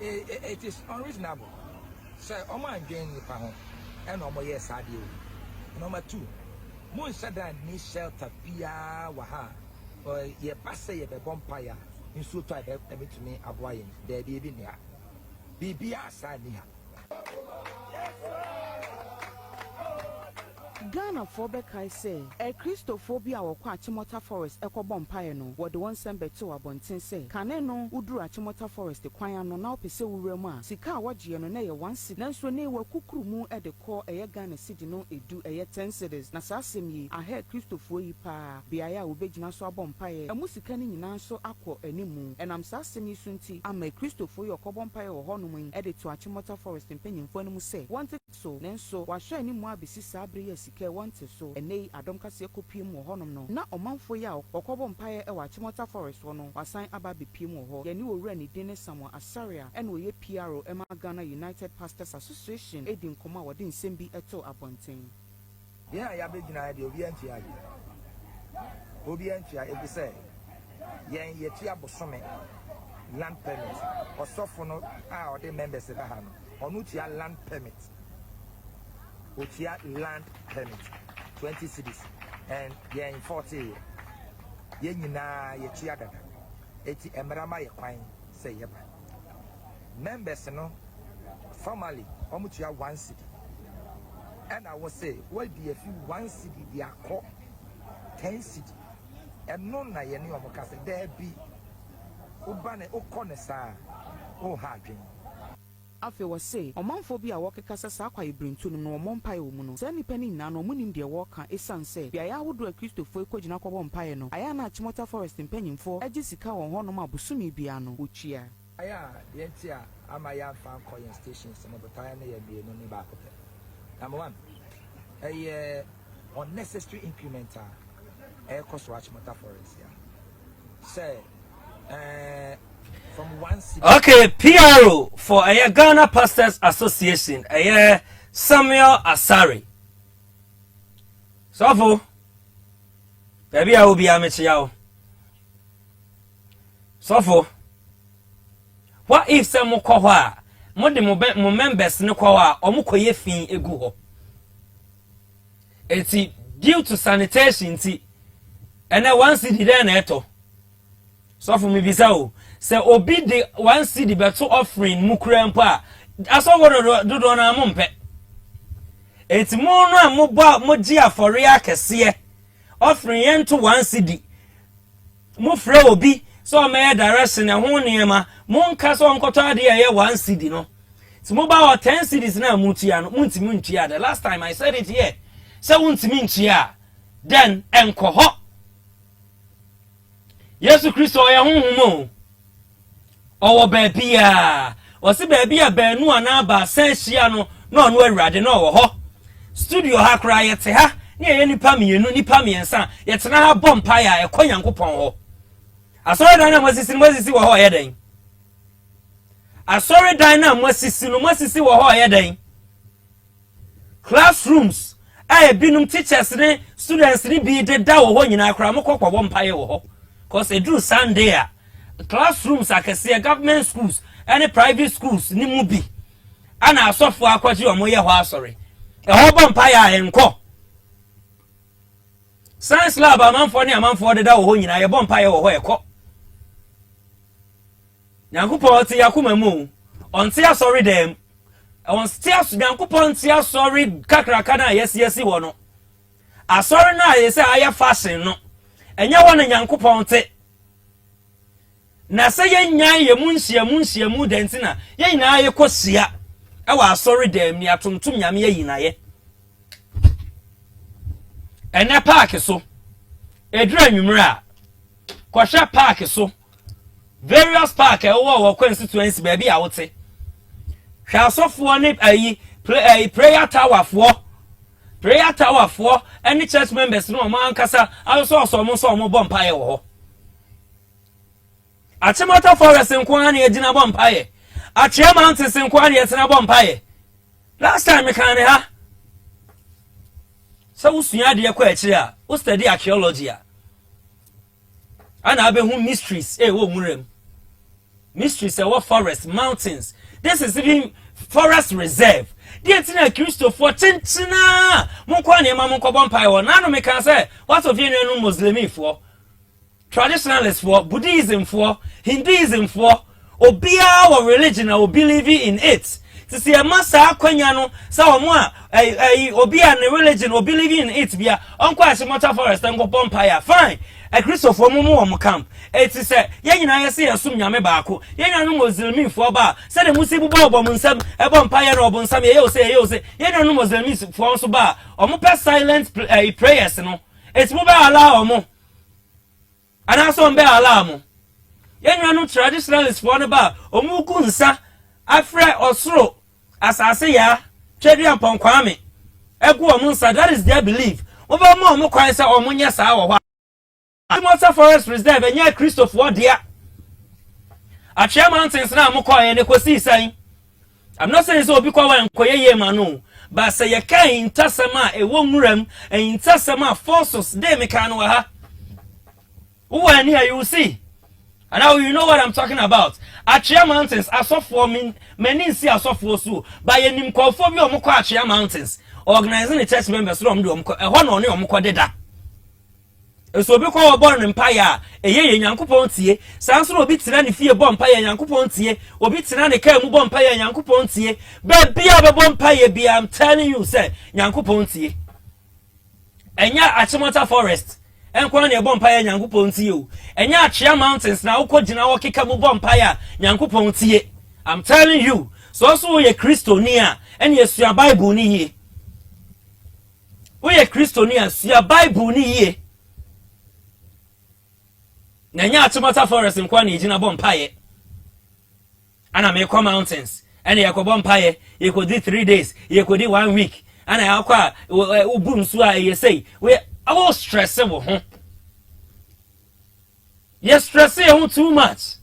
It is unreasonable. So, Oma again, Nippon, and Omo yes, I do. Number 2, Moon Sadan need shelter, Pia, Waha, or ye passe a bompire, in so type to me, Abwayan, there be near. Be side near. Ghana for Bekai say, a Christophobia or Quachimota Forest, Eco Bompire no, what the one send to Abontin say, Caneno, Udru Achimota Forest, the Quayano now Pise Urema, Sika Wagiano, nay, 1 city, Nanso ne were Kukurumu at the core, a Ghana city no, a do a 10 cities, Nasasimi, I heard Christopher Pa, Biaya Ubejina so Bompire, a Musikani Nanso Aqua, a Nimu, and I'm Sassimi Sunti, I'm a Christopher or Cobompire or Honowing, added to Achimota Forest in Penyon Phonemu say, wanted so, Nanso, was shiny more Bissi Sabri, wanted so, and nay, Adonka Sekopium or Honum no, not a month for Yao, or Cobompire or Chimota Forest one, or sign Ababi Pimo, ya knew Rennie Dennis Samoa Asaria, and we PRO Emma Ghana United Pastors Association, Edin Koma, or didn't send be at all appointing. Yeah, I have been idea of Yantia. Obiantia, if you say, Yan Yetia Bosome, land permit osofo no a ode members ba ha no onu tia land permit otia land permit 20 cities and ye in 40 ye nyina ye tia dada eti emerama ye kwan say ye ba members no formally omu tia 1 city and I will say well be a few 1 city they are called 10 city and no na ye ni omu ka say there be ubane okone sa o hadwen afi was say omanfo bi a wokekasa sa kwa ibrentu no omompa e omu no se nipa ni na no munim de woka esan se bia ya wodo a Christopher ekogina kwabo mpae no aya na Achimota Forest mpanyimfo agi sika won ho no mabusumi bia no ochia aya yenti a ama ya fan coin stations no botaya na ye bie no ni ba ko number 1 unnecessary incremental cost to Achimota Forest ya say from 1 city. Okay, PRO for a Ghana Pastors Association, a Samuel Asari. So for baby, I will be a Michiao. So for what if some Mokowa, more the members no Kowa, or Mukoye fin egu? It's due to sanitation, and I want city then eto. So for me, Bisao. Se obi de 1 cedi beto offering mukura mpa aso wodo do na mompe enti mo no amobwa moji afore akese offering yen to 1 cedi mo frɛ obi so me direction e ho niema mo nka so nkoto ade ye 1 cedi no ti mo ba o 10 cedis na mutua no muntimi ntua the last time I said it here se wuntimi ntua then enkoho Yesu Kristo ya honhumo owo baabia o se baabia baanu ana ba sanhia no na ono awurade na owo ho studio ha kra yete ha ne ye nipa mienu nipa miensa yete na ha bompa ya ekonyankopon ho asori dan na masisi wo ho yeden asori dan na masisi wo ho yeden classrooms ay binum teachers ne students ne bi de da wo ho nyina kra mokokwo bompa ye wo ho cause edru Sunday a classrooms akese government schools and private schools ni mu bi ana asofo akwaji omo ye ho asori e ho bompa ya enko science lab amanfo ne amanfo de da wo ho nyina ye bompa ye wo ho eko nyankopon ti yakoma mu onti asori dem on still nyankopon ti asori kakraka na yes wo no asori na ye say aya fashion no enye wo na nyankopon ti na se ye nyan ye munhia dentina ye nyina ye kosia e wa asori dem ni atontom nyame ye yina ye ene park so edura nwumra kwahwe park so various park e wo constituency ba bi a wote hwa asofo ne prayer tower for any church members no man kasa also mo bompa ye wo ho Achimota Forest nkwani e jina bompaye. Achia Mountains nkwani e tena bompaye. Last time me kan ha. So usua de kwa akire a, u study archaeology a. Ana abehu mysteries wo murem. Mysteries e what forest, mountains. This is even forest reserve. Dey tina Christopher chinchina. Monkwani ma monko bompaye wo. Na no me kan say what of you no Muslimi for? Traditionalists for Buddhism for Hinduism for obia or religion or believing in it. To see a massa kwanya no sa omo obia ne religion or believing in it bia onko Achimota Forest and go bompire fine. A Christopher mo camp. It is say ye nyina ye say asum nyame baako. Ye nyina no Muslim for ba say the Muslim bo nsam e bompire no nsam ye say ye nyina no Muslim for so ba omo pe silent prayers no. It's mo ba allow omo and also on be alarm. Yenwa no traditionalists for ne ba omuku nsa afre osoro asase ya twedi ampon kwame egu omunsa that is their belief. Over mo kwan say omunye sa wo ho. Achimota Forest Reserve enya Christopher dia. Achia Mountains na amokoye ne kosi san. I'm not saying so obi kwa wan koye ye ma no, but say ye kan intasema e wo nwuram intasema forces de me kan wa ha. Who are near you see? And now you know what I'm talking about. Achia Mountains, for many see for so by any call for me or Achia Mountains, organizing the church members from the one on your Mukadeda. So be called born empire, a ye Yankupontie, Sanso will be Tirani fear bompire Yankupontie, or be Tirani Kamu bompire Yankupontie, but be a bompire be I'm telling you, sir, Yankupontie. And ya Achimota Forest. Enkwa na bompire Nyankopon tie o. Enya Achia Mountains na ukojina wokeka mu bompire Nyankopon tie. I'm telling you. So ye Kristonia and ye sua Bible ni ye. We ye Kristonia sua Bible ni ye. Na nya Achimota Forest nkwa na ejina bompire. Ana me kwa mountains. And ye kwa bompire, ye could do 3 days, ye could do 1 week. Ana ya kwa ubun so a ye say, we I was stressing, huh? Yes, stressing too much.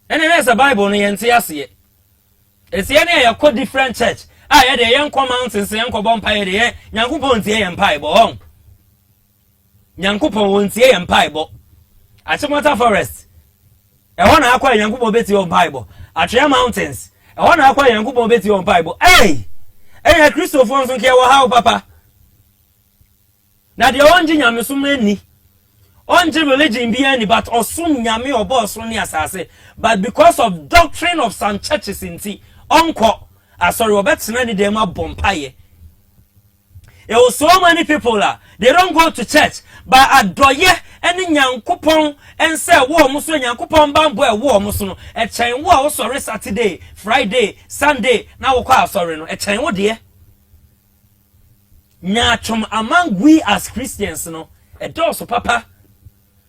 And there's a Bible in the NTS. It's any a quite different church. I had a young mountains, young bompire, Yankupon tea and pieball. Yankupon won't tea and pieball. At Chimota Forest. I want to acquire Yankupo Betty on Bible. At Chia Mountains. I want to acquire Yankupo Betty on Bible. Hey! Hey, Christopher don't care how, Papa. Now the only Yamusumeni. Only religion be any, but Osum Yami or Boss Sony Assassin. But because of doctrine of some churches in tea, Uncle, sorry, Robert Sinani Dema Bompaye. There was so many people they don't go to church, but adoye any young coupon and say war musu young coupon bamboo war musuno a chain war sorry Saturday, Friday, Sunday, now sorry no a chain what dear. Nyachum among we as Christians no a doso papa.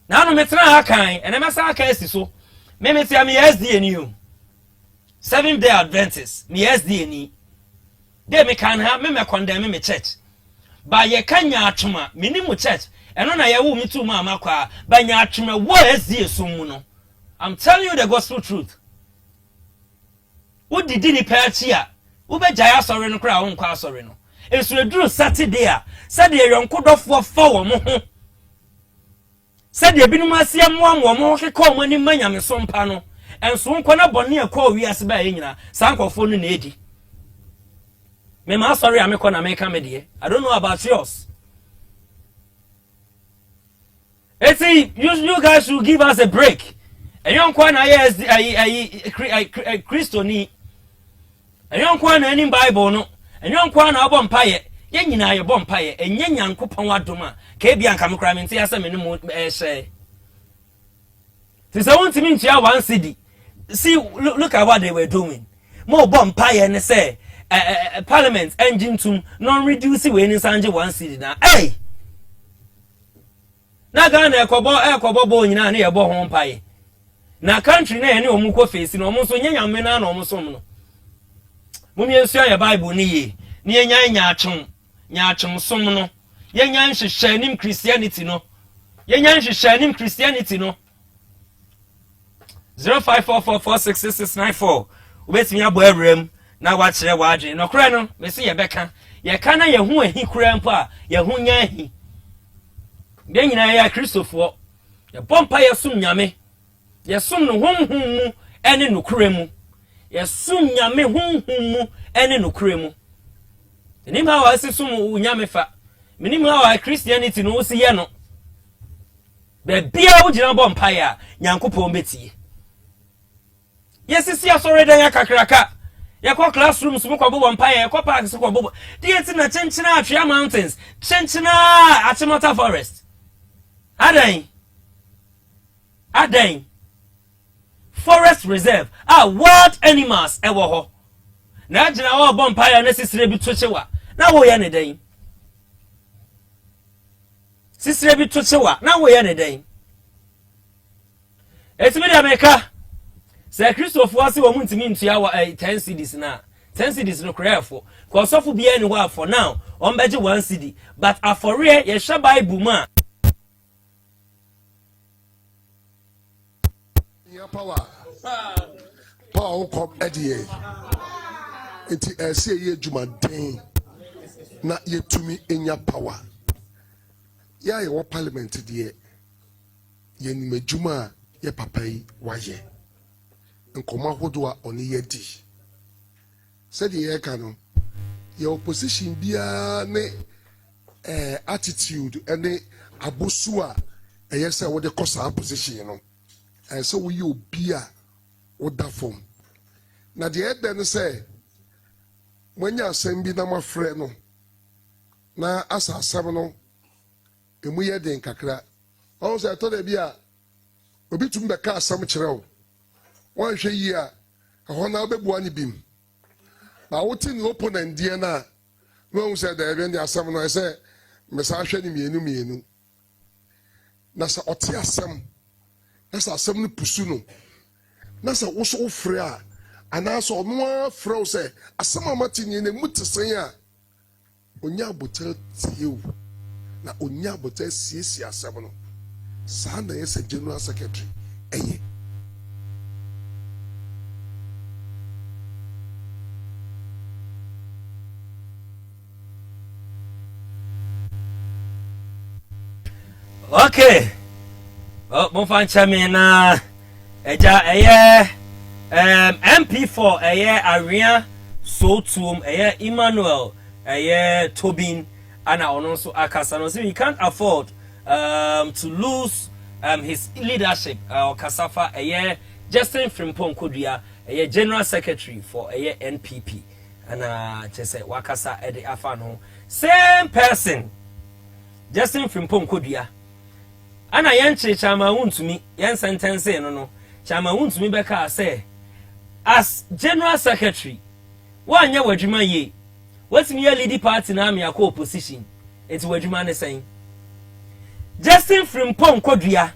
Now no metra kind and a massa case so. Maybe say me SDNU 7th-day Adventist, me SDNE. They me can have me condemn me church. By ye kanya atuma minimu church and on I will me too mama kwa by nya atuma what is this sumuno. I'm telling you the gospel truth. Who did any here? Who be jaya sorry no cry on kwa sorry no. It's we drew Saturday said the young could off for mo said the binumasi am one more he call money manya me some pano and so kwana boni a call we as by nyina sanko phone na edi. Me ma sorry I'm gonna make a media. I don't know about yours. Let's see, you guys should give us a break. And you don't want a Christoni. And you don't want any Bible, no. And you don't want a bompire. Yen a bompire, and yen young coupon waduma. Kabian come cram and see us a minimum say. Tis I want to mean to one city. See, look at what they were doing. More bompire and say. Parliament engine to non-reduce when in Sanje 1 city now. Hey! Na Ghana ekobo bo nyina na yebo ho mpaye. Na country na ene omuko face no omuso nyanya mena na omuso no. Mumi ensu ya Bible ni ye. Ni enya nya atwom som no. Yenya nhwehwanim Christianity no. Yenya nhwehwanim Christianity no. 0544466694. Ubetimi abo awrem. Na wachire wadwe no kra no me se ye beka ye ka na ye hu ahi kra mpo a ye hu nya ahi de nyina ya Kristofo ye bompa ye sum nyame ye sum no honhum mu ene no kra mu ye sum nyame honhum mu ene no kra mu enim ha wa se sum nyame fa menim ha wa Christianity no si ye no be bia wo gina bompa ya Nyankopon betie yes si asore dan ya kakraka. Yako classrooms mo kwabo empire yako parks kwabo dieti na chenchina Achia Mountains chenchina Achimota Forest adan Forest Reserve wild animals ewo ho na agina wo bo empire na sisire bi tochewa na wo ye ne dan sisire bi tochewa na wo ye ne dan etimi da meka Sir Christopher was a woman to mean to our 10 cities now. 10 cities no cry for. Because of be anywhere for now. On budget 1 city. But for real, ye shall buy booma. Power. Power come Eddie. It say ye Jumantain. Not yet to me in your power. Yeah, your parliament dear. yen medjuma ye papai waye. Nkoma hodwa oni yedi. Said ye kano. Your opposition bia ne attitude and abusua yes I would cause our position, you know. And so we you beer what that form. Now the head then say when you send be my friend no na asa seven emu ye den kakra. Also I told bia obi tum be ka asam kyerɛ wo. Wan hwɛ yi a ɛhɔ na obɛbua ne bim. Ba wote ne opponent die na no said the event asam no I say mesa hwɛ ne mienu. Na sa ɔte asam. Na sa asam no pusu no. Na sa wo so frɛ a anaso ɔno afrɛ wo sɛ asam amati ne mu te sɛn a onya abotel tie na onya abotel siesie asam no. Sa na yɛ sɛ general secretary ɛyɛ. Okay. Oh, mo fan chame na eja eye MP4 eye Aria Sotum eye Emmanuel eye Tobin ana ono so akasa no. So we can't afford to lose his leadership or Kasafa eye Justin Frimpong Kodua eye General Secretary for eye NPP ana chese wakasa ede afa no same person Justin Frimpong Kodua ana yanche chama wuntumi yan sentence no chama wuntumi beka say as general secretary wanya wadwuma ye whatimi ye lead party na me akọ opposition enti wadwuma ne sen Justin Frimpong Kodua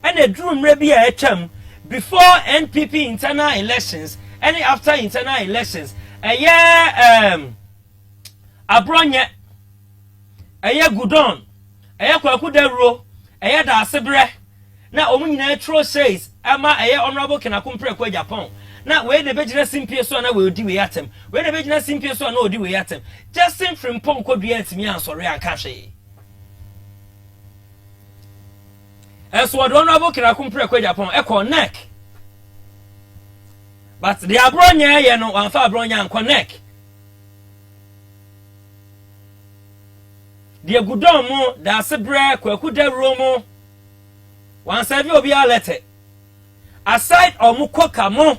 and drum rebi a etwam before NPP internal elections and after internal elections abronye gudon kwaku dawro da asebre na omunyina tro says ama honorable kenakumpre kwa Japan na we ne begyina simpie so na we odi we atem we ne begyina simpie so na odi we atem Justin Frimpong Kodua atimi ansore anka hwe eso honorable kenakumpre kwa Japan connect but the abronya ye no anfa abronya connect the gudon mo da sebre kwaku dawro mo wan serve obi alete aside omukoka mo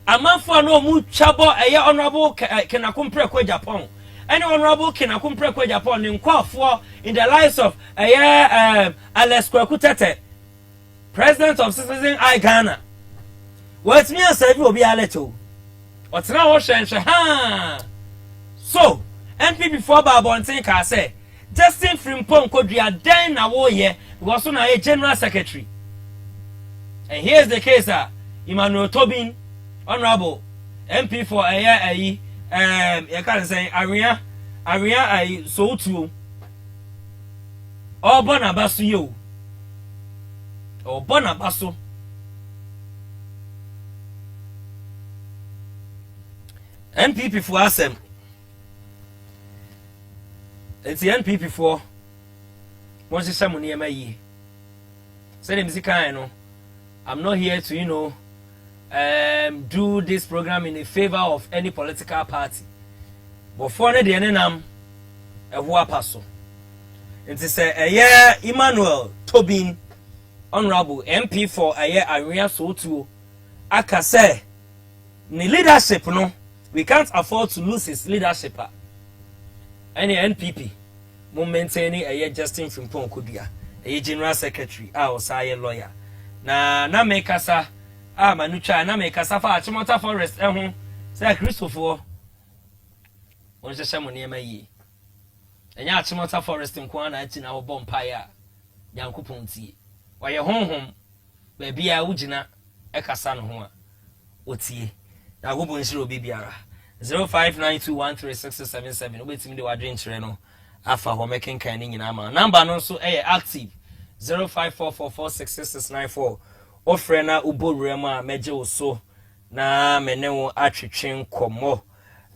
amanfo na omu chabo honorable kenakumpre kwa Japan any honorable kenakumpre kwa Japan in kwafo in the lives of Alex Kwaku Tete president of Citizen I Ghana what me serve obi alete otena ho hwenhwe ha so NPP for Babontin ka say Justin Frimpong Kodua den na wo ye was na a general secretary. And here's the case Emmanuel Tobin honorable MP for you can say Aria so to Obana Basu yo Obana Basu NPP for asem it's the NPP for once you say money am say them kind no I'm not here to do this program in a favor of any political party but for the enenam ehua paso it is Emmanuel Tobin honorable MP for area so to aka say ni leadership no we can't afford to lose his leadership any NPP mo maintaining Justin Frimpong Kodua general secretary osaye lawyer na mekasa manucha na mekasa fa Achimota Forest ho say Christopher on se shamo ne mayi enya Achimota Forest nko na ati na wo bompaya Yankopon tie waye honhom ba bia wugina ekasa no ho a otie na go bonshiro bibiara 0592136677 obetimi de wadwen kire no afa ho making kan ni nyina ma number no so active 0544466694 ofre na ubowrem a meje wo so na mene wo atwetwen komo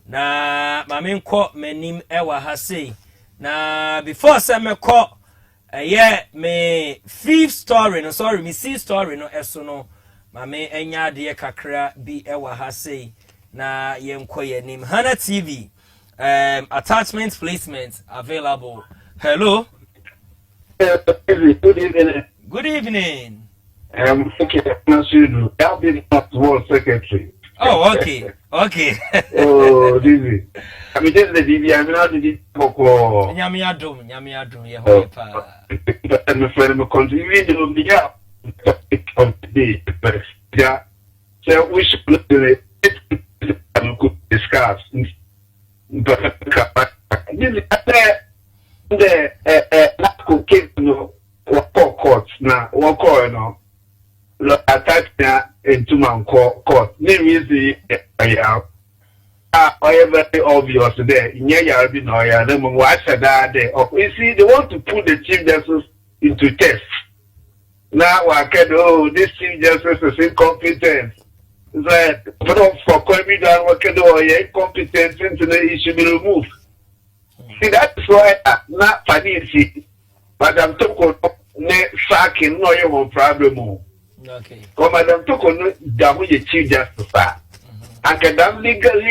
na mamenkɔ manim ewa ha sei na before say mekɔ Yeah, me fifth story no sorry me sixth story no eso no ma me enya de kakra bi ewa ha sei na yenko yenim Hana TV attachment placement available. Hello. Good evening. Good evening. Okay, I'll be the world secretary. Oh, okay. Okay. Oh, Dizzi. I mean, this is the DV. I'm not the DV. Nyami adum, ye hoye pa. And my friend, I'm continuing to be up. Yeah. So we should look at it. We could discuss. This is the lack case, what courts now, what court, attack into my court. Name is the very obvious there. In your be no, ya no watch that day. You see, they want to put the chief justice into test. Now I can this chief justice is incompetent. That for coming down, what can do? Incompetent, it should be removed. See, that's why not funny. But I'm talking sacking no your problem. Okay. Come Madam Toko damu ye chief justice. And can damn legal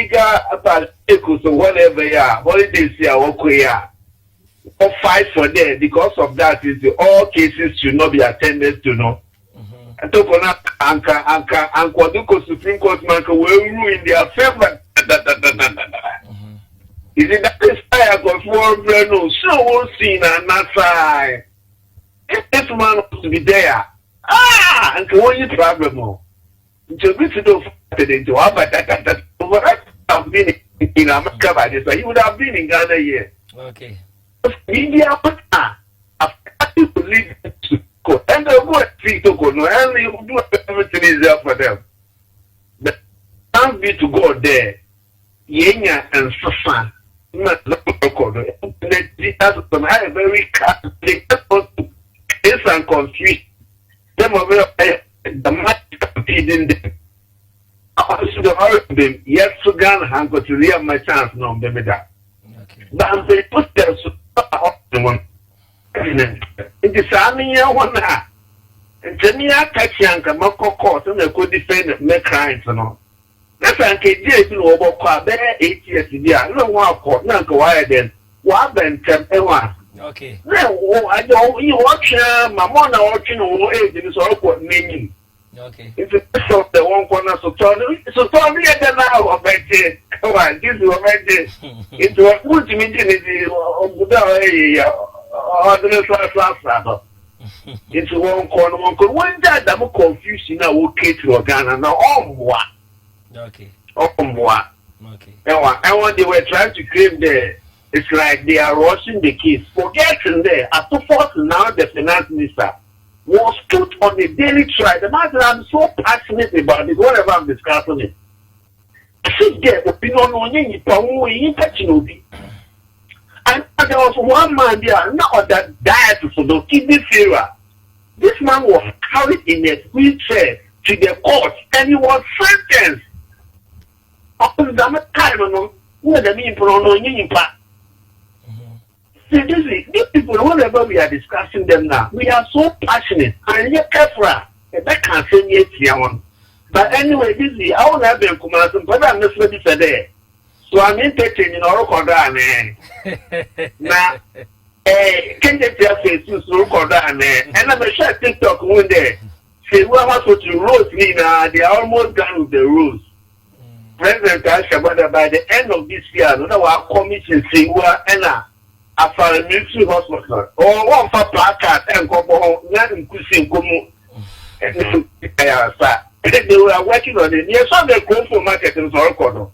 about equals or whatever ya holidays ya or or fight for them because of that is the all cases should not be attended to no. And Toko na anka Duko Supreme Court man will ruin their favor. Is it that this fire got more no so we'll see na side. This man wants to be there. And what is problem? To be to do into that have been in America by this, he would have been in Ghana here. Okay. Media I've to leave to go and they'll go to go no and you do everything is there for them. But can't be to go there. Yenya and Safan. Not local. Some have very case and confused. Them of the match competing them. I should have heard them. Yes, to Ghana and go to real my chance no them that. But I'm very put there so one. It is only one. And Jamia Kachianka Moko court and they could defend me crimes and all. That's why I can't do over quite 8 years. No one court, not go wire then. What then tell everyone. Okay. No, I don't. You watch my mother watching on age in this all meaning. Okay. It's a of the one corner so tell me again now about it. Come on, this is about it. It's what multimedia is it's one corner. When that I'm confused now, okay to Ghana now. Okay. Okay. And when they were trying to claim there. It's like they are rushing the case. Forgetting there, at the first now the finance minister was put on a daily trial. The matter I'm so passionate about it, whatever I'm discussing it. I sit there, opinion on you, touching Obi. And there was one man there, not that died for the kidney failure. This man was carried in a wheelchair to the court and he was sentenced. After the time, what the mean for no See, these people, whenever we are discussing them now, we are so passionate and yet careful. That can't say yet, but anyway, Dizzi, I won't have them come out, but I'm not ready for that. So I'm entertaining our Kodan. Now, can you tell face to Kodan? And I'm a sure TikTok one day. Say, well, what's what you wrote me now? They are almost done with the rules. President Ashabada, by the end of this year, another commission say, well, Anna. After a military hospital, or one for placard and go home, not increasing Kumu. They were working on it. Yes, some they go for market in Sorokodo.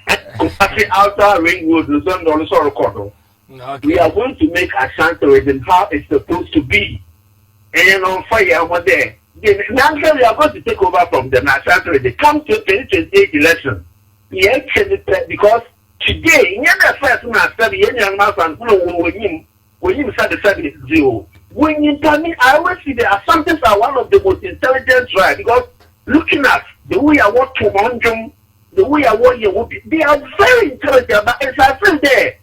And outer ring road, the sun on Sorokodo. We are going to make a sanctuary in how it's supposed to be. And on fire one day. Now we are going to take over from them. Sanctuary. They come to 2028 election. Yes, because today, in the first man study, any young man and when him said the 0. When you tell me, I always see the assumptions are one of the most intelligent right because looking at the way I want to them, the way I want you will be, they are very intelligent, but it's a friend there.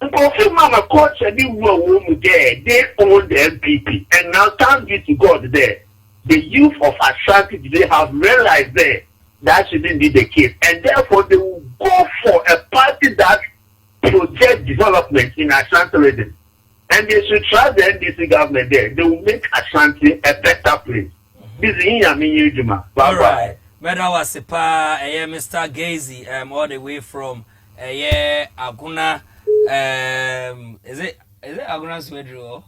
And Kofi Mama coach and you were there, they own the MPP. And now thank you to God there. The youth of Ashanti, they have realized there that shouldn't be the case. And therefore they will go for a party that project development in Ashanti region. And they should trust the NDC government there. They will make Ashanti a better place. This is Yujuma. Bye bye. Meda was Mr. Gazy, all the way from Aguna. Is it Aguna Swedro?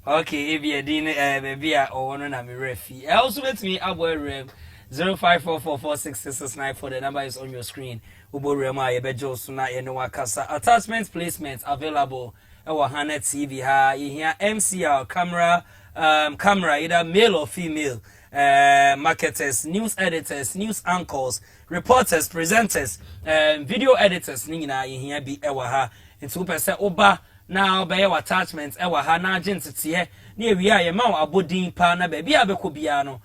Okay, if you're doing maybe or one of my refi. Also, let me abo rem 0544466694. The number is on your screen. Ubo rema yebejo suna yenwa kasa. Attachment placements available. Our hana TV ha. Here MCR camera, camera either male or female. Marketers, news editors, news anchors, reporters, presenters, video editors. Nina here be ewa ha. It's super say oba. Now by your attachments, ewa hana gentity near we are a mount abodin pana baby abekobiano.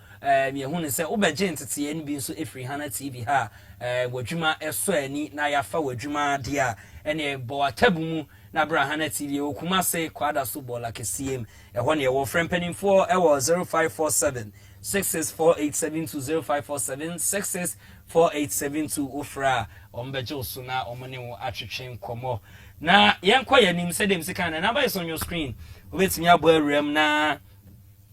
Me who say oba gentity and be so every hana TV ha. Wajuma esweni na ya fa wajuma dia. Ene boa tabumu na bra hana TV okuma say kwada subo like a CM. One year war friend penning for ewa 0547 664872 0547 664872 Ufra Ombejo Suna Omani Achichim Komo. Na yankwa ya nim said him second and number is on your screen. With me abo rem na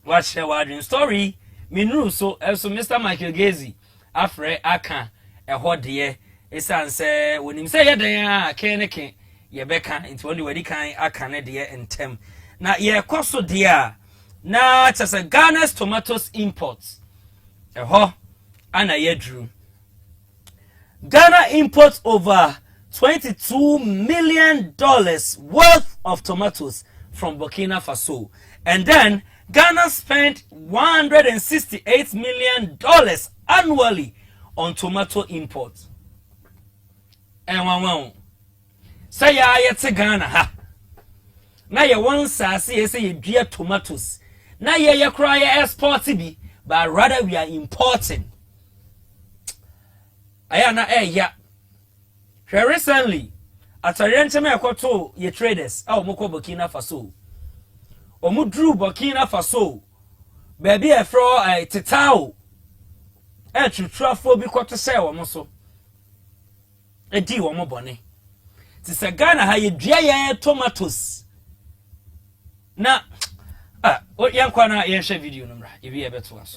watch the wording story. Minru so Mr. Michael Gazy afre aka ehode ye esan say when him say yadan keneke ye beka into only wedi kan aka ne de entem. Na ye koso dia na chasa Ghana's tomatoes imports. Eho ana yedru. Ghana imports over $22 million worth of tomatoes from Burkina Faso. And then Ghana spent $168 million annually on tomato imports. And one say ya yet Ghana ha. Na ye one say you dear tomatoes. Na ye cry export be, but rather we are importing. Ayana ya. Recently, at a rentame akoto ye traders, moko Burkina Faso. Omu drew Burkina Faso. Baby a fro a titao. To trafo bi kwato say omoso. Edi omo bone. Ti se Ghana ha ye dua ye tomatoes. Na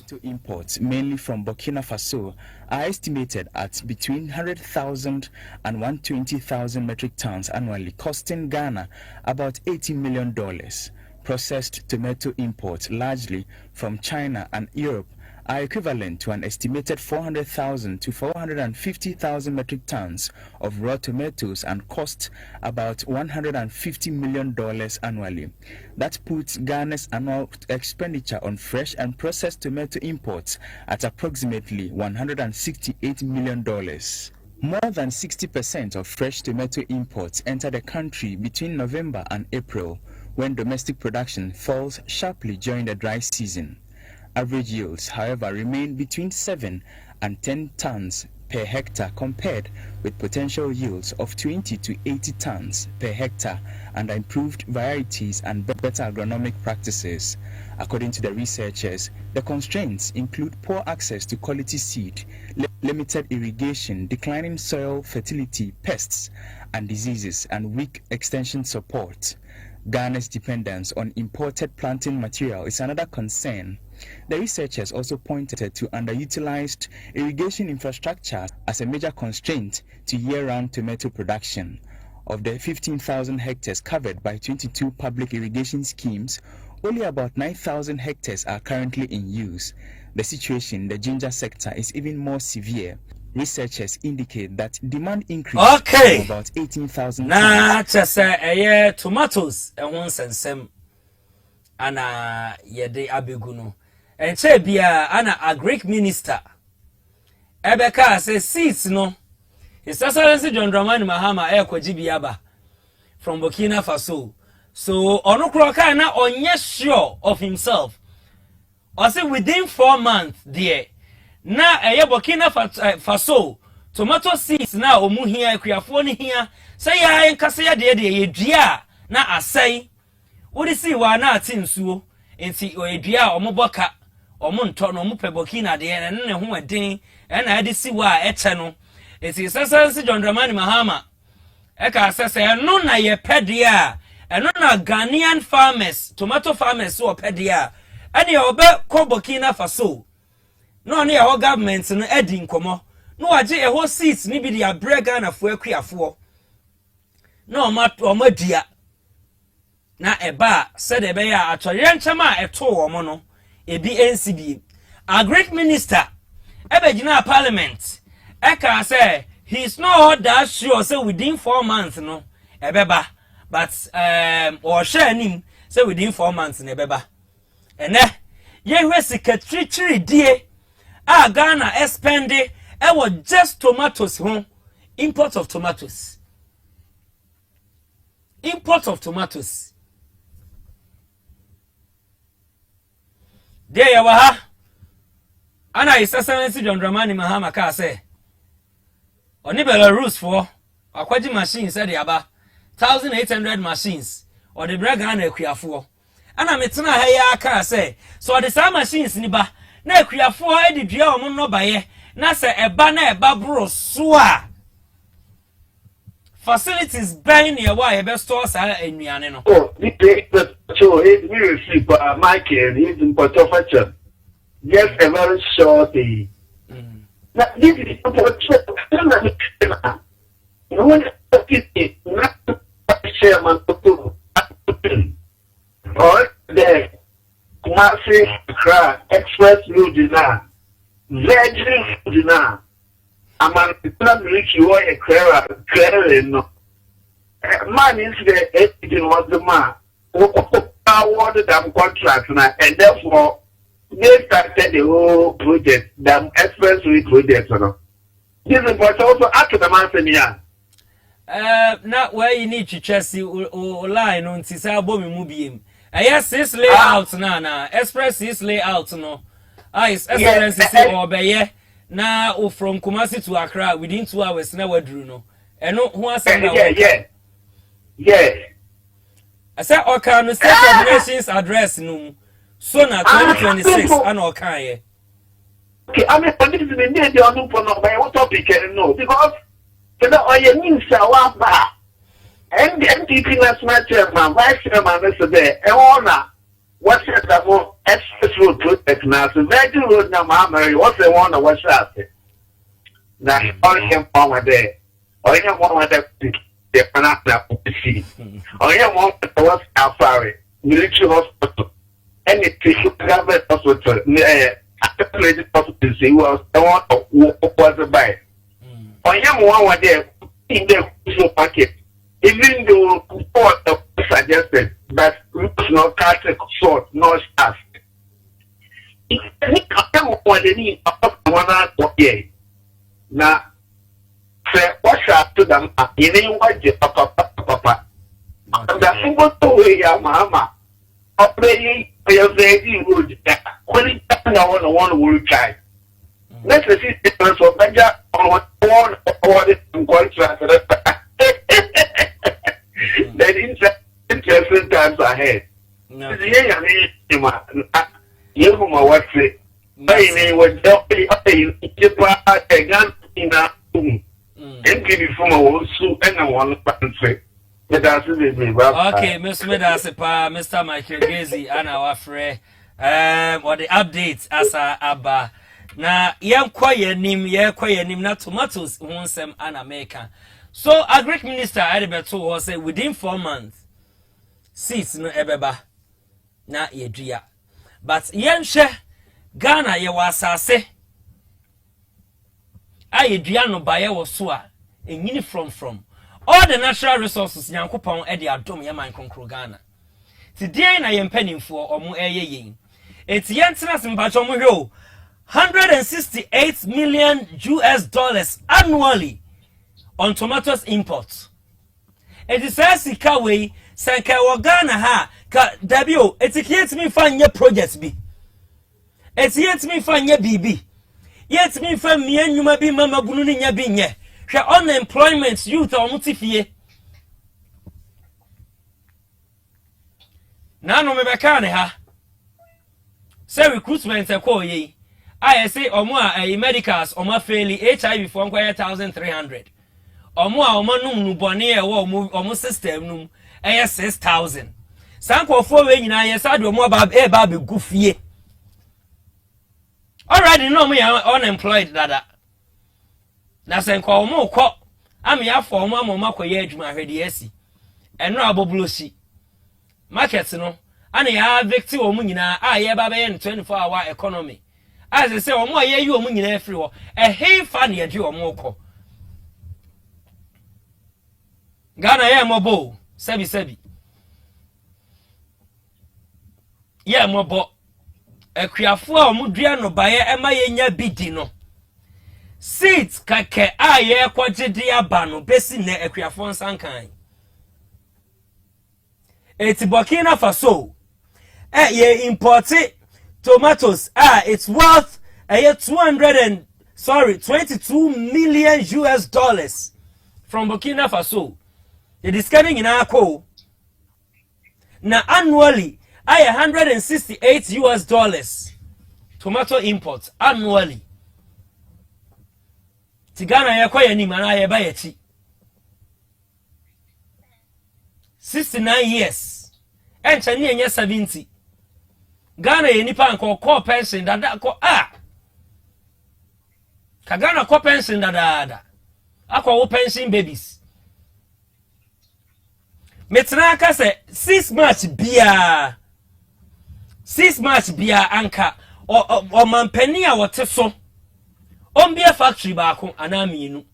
To imports, mainly from Burkina Faso, are estimated at between 100,000 and 120,000 metric tons annually, costing Ghana about $80 million. Processed tomato imports, largely from China and Europe, are equivalent to an estimated 400,000 to 450,000 metric tons of raw tomatoes and cost about $150 million annually. That puts Ghana's annual expenditure on fresh and processed tomato imports at approximately $168 million. More than 60% of fresh tomato imports enter the country between November and April, when domestic production falls sharply during the dry season. Average yields, however, remain between 7 and 10 tons per hectare, compared with potential yields of 20 to 80 tons per hectare under improved varieties and better agronomic practices. According to the researchers, the constraints include poor access to quality seed, limited irrigation, declining soil fertility, pests and diseases, and weak extension support. Ghana's dependence on imported planting material is another concern. The researchers also pointed to underutilized irrigation infrastructure as a major constraint to year-round tomato production. Of the 15,000 hectares covered by 22 public irrigation schemes, only about 9,000 hectares are currently in use. The situation in the ginger sector is even more severe. Researchers indicate that demand increased from about 18,000 na chese tomatoes e won sensem ana yede abeguno enche bia ana a Greek minister ebeka say seats no His Excellency John Dramani Mahama kwaji biaba from Burkina Faso. So onokro kai na onye sure of himself. Or say within 4 months there na Burkina Faso tomato seeds na omu hia akuafo ne hia say ya enkase ya de ye dua na asai wodi si wa na ati nsuo enti o dua omoboka omonto no omopeboki na de ne ho adin na ade si wa eche no enti sasansi John Dramani Mahama eka asese no na ye pede a eno na Ghanaian farmers tomato farmers so pede a ene obe ko Burkina Faso no ne your government no edi nkomo no waje e ho seats ni bi dia brega na fo akuafo no omadia na eba said ebe ya atoye nchema eto wo mo no ebi NCB a great minister ebe gina parliament eka say he is not that sure say within 4 months no ebeba but or share him say within 4 months na ebeba ene ye hwe secretary die a Ghana expend e was just tomatoes ho import of tomatoes there ya wa ana isasansi John Dramani Mahama ka say oni Belarus for akwaji machines said aba 1800 machines or the brag Ghana akuafo ana metena ha ya ka say so the same machines ni ba na akuafo e di dua omo no baye na se eba na eba bro so a facilities buying your why best stores are enuane no oh the so we receive Mike and his importer just a very short now this is no one is not chairman to or the Kumasi Accra Express Road na Virgin Road na aman plan reach you a clear no man is the agent was the man who awarded them contract na and therefore they started the whole project the expressway project no this is what also after the man senior not where you need to chassis or line on Tisa Bomi Mubim. Yes, this layout na express is layout no. Is excellency or by now from Kumasi to Accra within 2 hours never drew no. And no who has yeah. I said okay no state of nations address no. So na 2026 and okay. Okay, I mean this is the need you on for no by what topic no because oye means awaba and the MPP national chairman vice chairman is there e wona what set that for express road project na so Virgin Road na Mahamari what they want what shot na on him power there oye one that the panata see oye one was afari military hospital and it is government hospital after hospital see was was by on him one there in the packet, even though report suggested that it's not Catholic sort, no staff. It's what they need one hour. Now, say, what's up to them? You know what you papa. The single way, Mama, operating your very good. When it's one will try. Let's see the transfer measure on one contract. Then interesting times ahead. You what say? I would not be a gun in a room and give you from a whole soup and a one say. Okay, Mr. Michael Gazy, and our friend, or the updates as a na ye nim na tomatoes wonsem an America. So a Greek minister Adibeto was say within 4 months seats no ebeba na yedua. But yenhwe Ghana ye wasase ayedua no baye wo so a enyini from all the natural resources Yankopon e de adom ye man konkro Ghana. Today na ye mpanimfo omo eye yen. Eti yentena simpacho mo hwe 168 million US dollars annually on tomatoes imports. It is a sika way, Sanka Wagana ha, ka Dabio, it's yet me find your projects be. It's yet me find your BB. Yet me fam me enwuma bi mama bunu ni nya bi nye. Hwe unemployment youth omutifie. Na no me beka ne ha. Say recruitment e ko yi. I say omo a medicals omo fairly HIV for 1300. Omo a omo num nu bone e wo omo system num e 6000. Sankofo we nyina ye sade omo ba be gufie. Already no me unemployed dada. Na senko omo ko am ya for omo makoye adwuma hwede asi. Eno aboblosi. Market no ana ya victim omo nyina a ye ba be 24-hour economy. As I say omo aye yi omo nyina free ho. He fa na ye dwe omo ko. Ghana ye mobo sebi. Ye mobo ekwiafo a omudua no baye ema ye nya bidi no seat kake a ye kwogede aba no besi ne ekwiafo nsankan eti Burkina Faso ye import tomatoes it's worth 22 million US dollars from Burkina Faso. The discarding in Ako na annually $168 US dollars tomato imports annually. Tigana ya kwa ni mana ya bayeti 69 years enchani enye 70. Ghana ye nipa anko call pension dada ko ka Ghana call pension dada akwa wo pension babies. Metra ka se 6 March bia anka o mampani a wote so ombia factory baako anamienu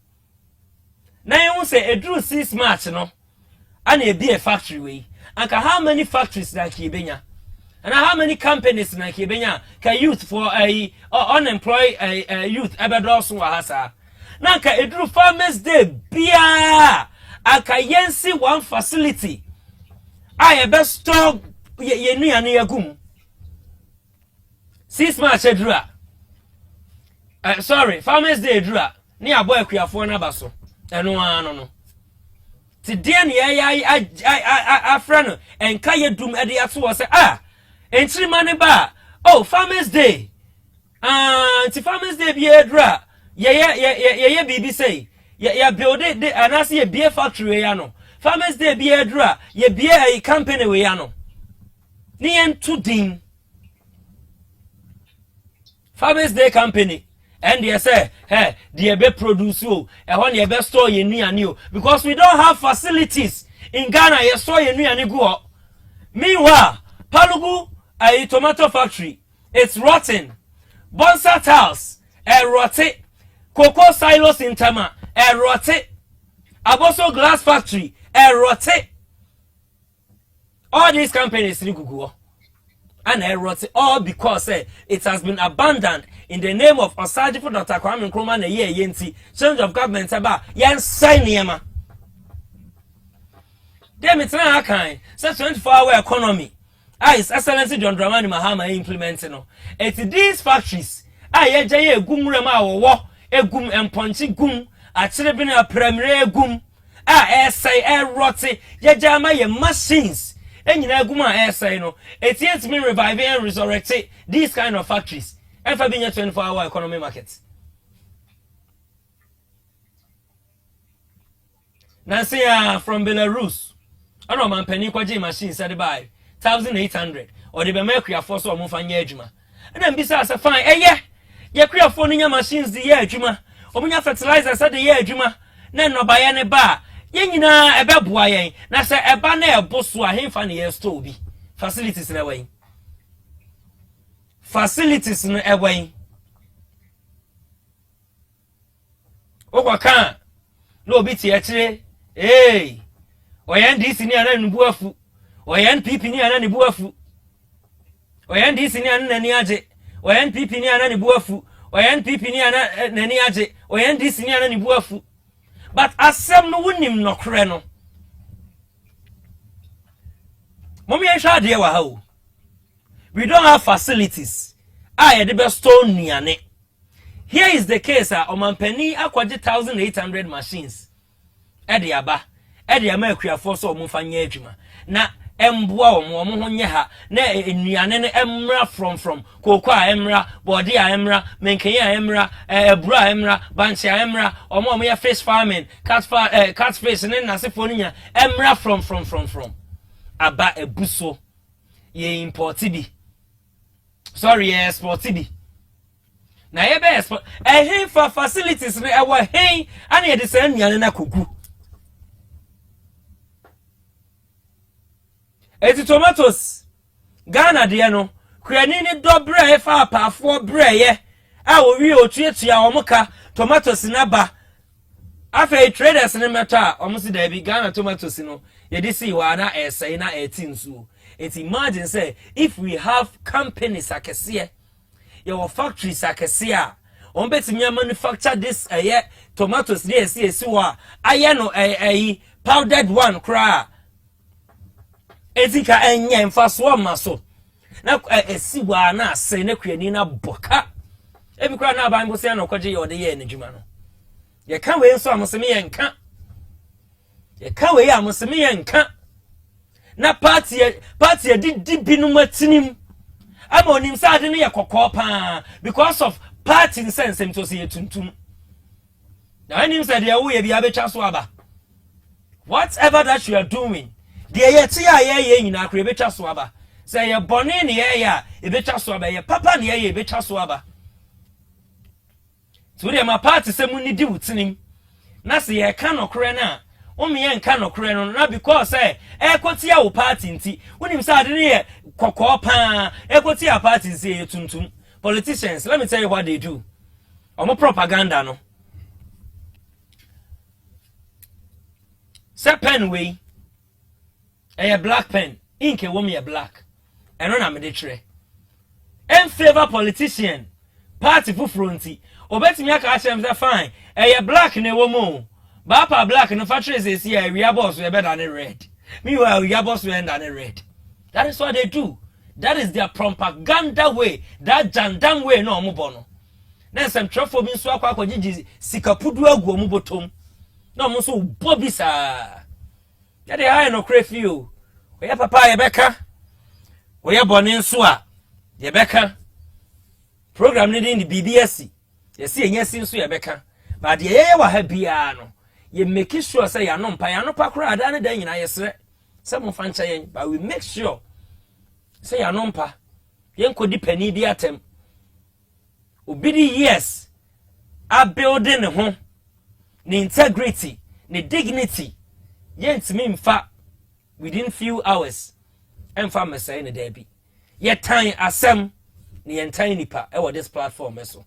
na yen se eduru 6 March no ana ebie factory we anka how many factories na kibenya and how many companies na kibenya ka youth for unemployed youth ebedoso wa hasa na anka eduru Farmers Day bia anka yensi one facility I be store ye nuane yagum 6 March edura sorry Farmers Day edura ni aboy akuafo na baso eno ano no ti de ne afra no enka yedum ede ato wo se entri mane ba Farmers Day ti Farmers Day bi edura ye bibi say ye build it anase ye beer factory ya no Farmers Day bi edura ye beer a company we ya no ni entu din Farmers Day company and they say hey they be produce o ehon ye be store ye nuane o because we don't have facilities in Ghana ye store ye nuane go. Meanwhile Palugu a tomato factory it's rotten. Bonsa tiles rotten. Cocoa silos in Tama rotten. Aboso glass factory rotten. All these companies ni gugu and rotten all because it has been abandoned in the name of Osajifo Dr. Kwame Nkrumah na ye yenti change of government aba yen sign niema dem it na akan say 24-hour economy is Excellency John Dramani Mahama implementing no it these factories ye je egum rem a wo egum emponchi gum akire bi na premier egum say rotte ye jama ye machines enyina egum say no it yet me revive and resurrect these kind of factories and for being a 24-hour economy market. Nancy from Belarus. I know man penny kwaji machine said by 1,800 or the Bemercury force or Mufanya Juma. And then besides a fine, ye create for your machines the year Juma, or when you fertilizer said the year Juma, then no buy any bar. Yenina a babuaye, Nasa a banner bossua him funny years to be facilities in a way. Facilities in a way. Waka no biti actually oyan Dizzi ni ana ni buafu oyan pipi ni ana ni buafu oyan Dizzi ni ana ni aje oyan pipi ni ana ni buafu oyan pipi ni ana ni aje oyan Dizzi ni ana ni buafu but asem no wonim no kre no mommy ehwa de wa ha. We don't have facilities. The best stone niane. here is the case omampani akwaje 1800 machines aba ama akuafo so omfanya adwuma na emboa omo ho nye ha na enuane no emra from koko a emra body a emra menken a emra ebru a emra banche a emra omo ya fish farming cat fish ne nasefo nya emra from aba ebuso ye import bi sorry export bi na ye be export for facilities ne ewa hen ana ye de san nuane na kogu eti tomatoes Ghana de no krani ni dobre e fa apafo breye a owi otuetua omoka tomatoes na ba afa traders ne meta omosi da bi Ghana tomatoes no ye de see wa na esai na 18 so it imagine say if we have companies akese your factories akese a on betimi manufacture this tomatoes dey esi wa aye no powdered one cra ezika enye mfaso maso na esiwa na ase na kwani na boka ebi kwa na ban bo se na kwaje ye ode ye n'adwuma no ye ka we nso amoseme ye nka ye ka we amoseme ye nka na party di binu matinim ama onim sa ade ne ye kokko pa because of party sense em to se ye tuntum na onim sa de wo ye bia be twa so aba whatever that you are doing de ye ti ye nyina akre be twa so aba say ye bone ne ye ya e be twa so aba ye papa ne ye be twa so aba so de ma party se mu ni di wutinim na se ye ka nokre na o me ye nka nokre no na because kotia wo party nti wonim say ade ne ye kokko pa kotia party se ye tuntum politicians let me tell you what they do omo propaganda no se pen we a black pen ink a woman black and on a tre en favor politician party for fronti obetimi aka achem say fine a black ne woman ba black no factory say see we are boss we better than red meanwhile we are boss we than red. That is what they do. That is their propaganda way, that jandam way no omubono na some trafo bi so akwa akogigi sikapudu agu omubotom na omo so bobisa ya de high no crefi o we papa ye beka we ye bone nso a ye beka program ni di Biribi Asi ye si enyasi nso ye beka but ye wa ha bia no ye make sure say ya no mpa ya no pakora ada ne dan nyina ye sere se mo fancha yen but we make sure say ya no mpa yen kodi pani bi atem obidi yes a building ho the integrity the dignity yent me mfa within few hours emfa mesai ne da bi ye tan asem ne yen tan nipa e wo this platform eso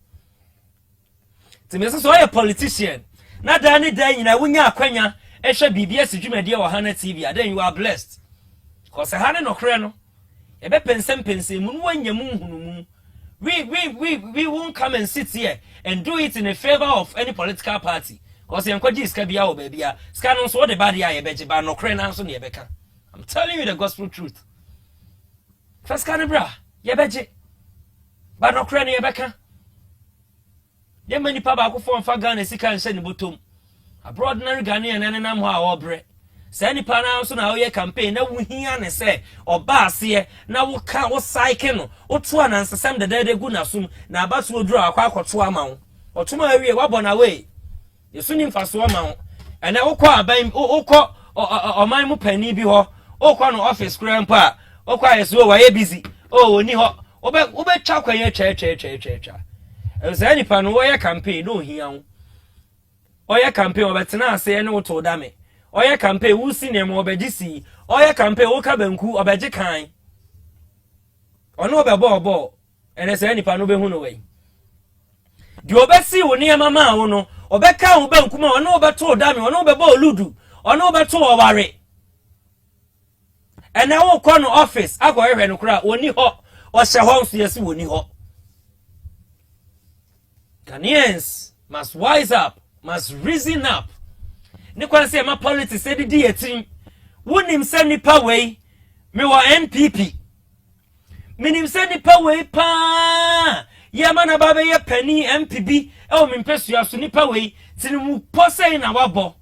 timeso so a politician na da ne da nyina wonya akwanya e hwe Biribi Asi dwumade wo hana TV then you are blessed cause hana no kre no e be pensem mu no wanya mu hunu mu we won't come and sit here and do it in a favor of any political party. Because you ska bia o baby a ska no so the bad ya ye beje ba no kre na so ne beka. I'm telling you the gospel truth. First can bra ye beje ba no kre ne beka. Ye mani pa ba ko fo mfa Ghana sika nse ne botom. Abroad na Ghanaian na nam ho a obre. Say ni pa na so na wo campaign na wo hia ne say oba ase na wo ka wo cycle no wo to anansesem de gu na sum na abaso oduru akwa akoto ama wo otuma awie wabona we yesu ni mfaso ama wo ena wo kọ aban wo kọ oman mu pani bi ho wo kọ no office kura mpa wo kọ yesu wo ye busy oni ho wo be twa kwanye che say ni pa no wo campaign no hia wo campaign wo betena ase ne wo to dame oye campaign wu sinema obegisi oye campaign wo ka banku obegi kan ono obebo ene se nipa no behu no we di obesi wo ne mama wo no obeka wo banku ma ono obeto dami ono obebo oludu ono obeto oware ene wo kọ no office akọ ehwe no kura oni ho o hye ho nso yesi woni ho. Ghanaians must wise up, must reason up. Ni kwa se ma politics e di etin wonim se nipa wei me wa MPP minim se nipa wei pa ye mana ba be ye pani MPB e o mempesua so nipa wei tinimu posei na wabo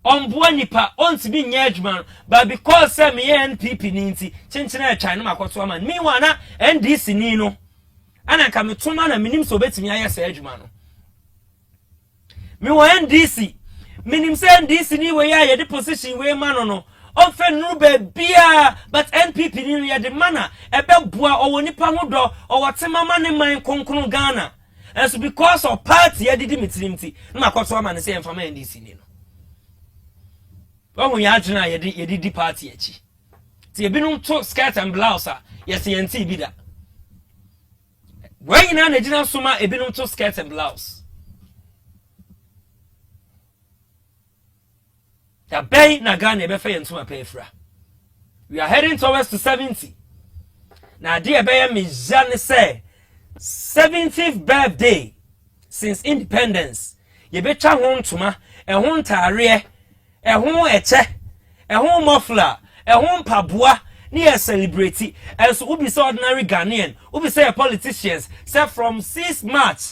omboa nipa ontimi nya adwuma but because say me NPP ni nti chenchena China makoto ama me wana NDC ni no ana ka metuma na minim so betimi aye say adwuma no me wa NDC minim say NDC ni we ya the position we man no ofe no be bia but NPP ni ya de mana ebeboa owo nipa ho do owo temama ne man konkron Ghana and so because of party ya didi mitirimti na makoto ama ne say enfama NDC ni no oh ya jina ye di party echi ti ebinum to skirt and blouse yes yenti bi da when na jina soma ebinum to skirt and blouse the bay na Ghana ebe fe yentuma pefra we are heading towards to 70 na dia be me jane say 70th birthday since independence ye be twa ho ntuma e ho ntare ehun eche ehun mofla ehun paboa ni e celebrate and so ubi say ordinary Ghanaian ubi say politicians say from 6 March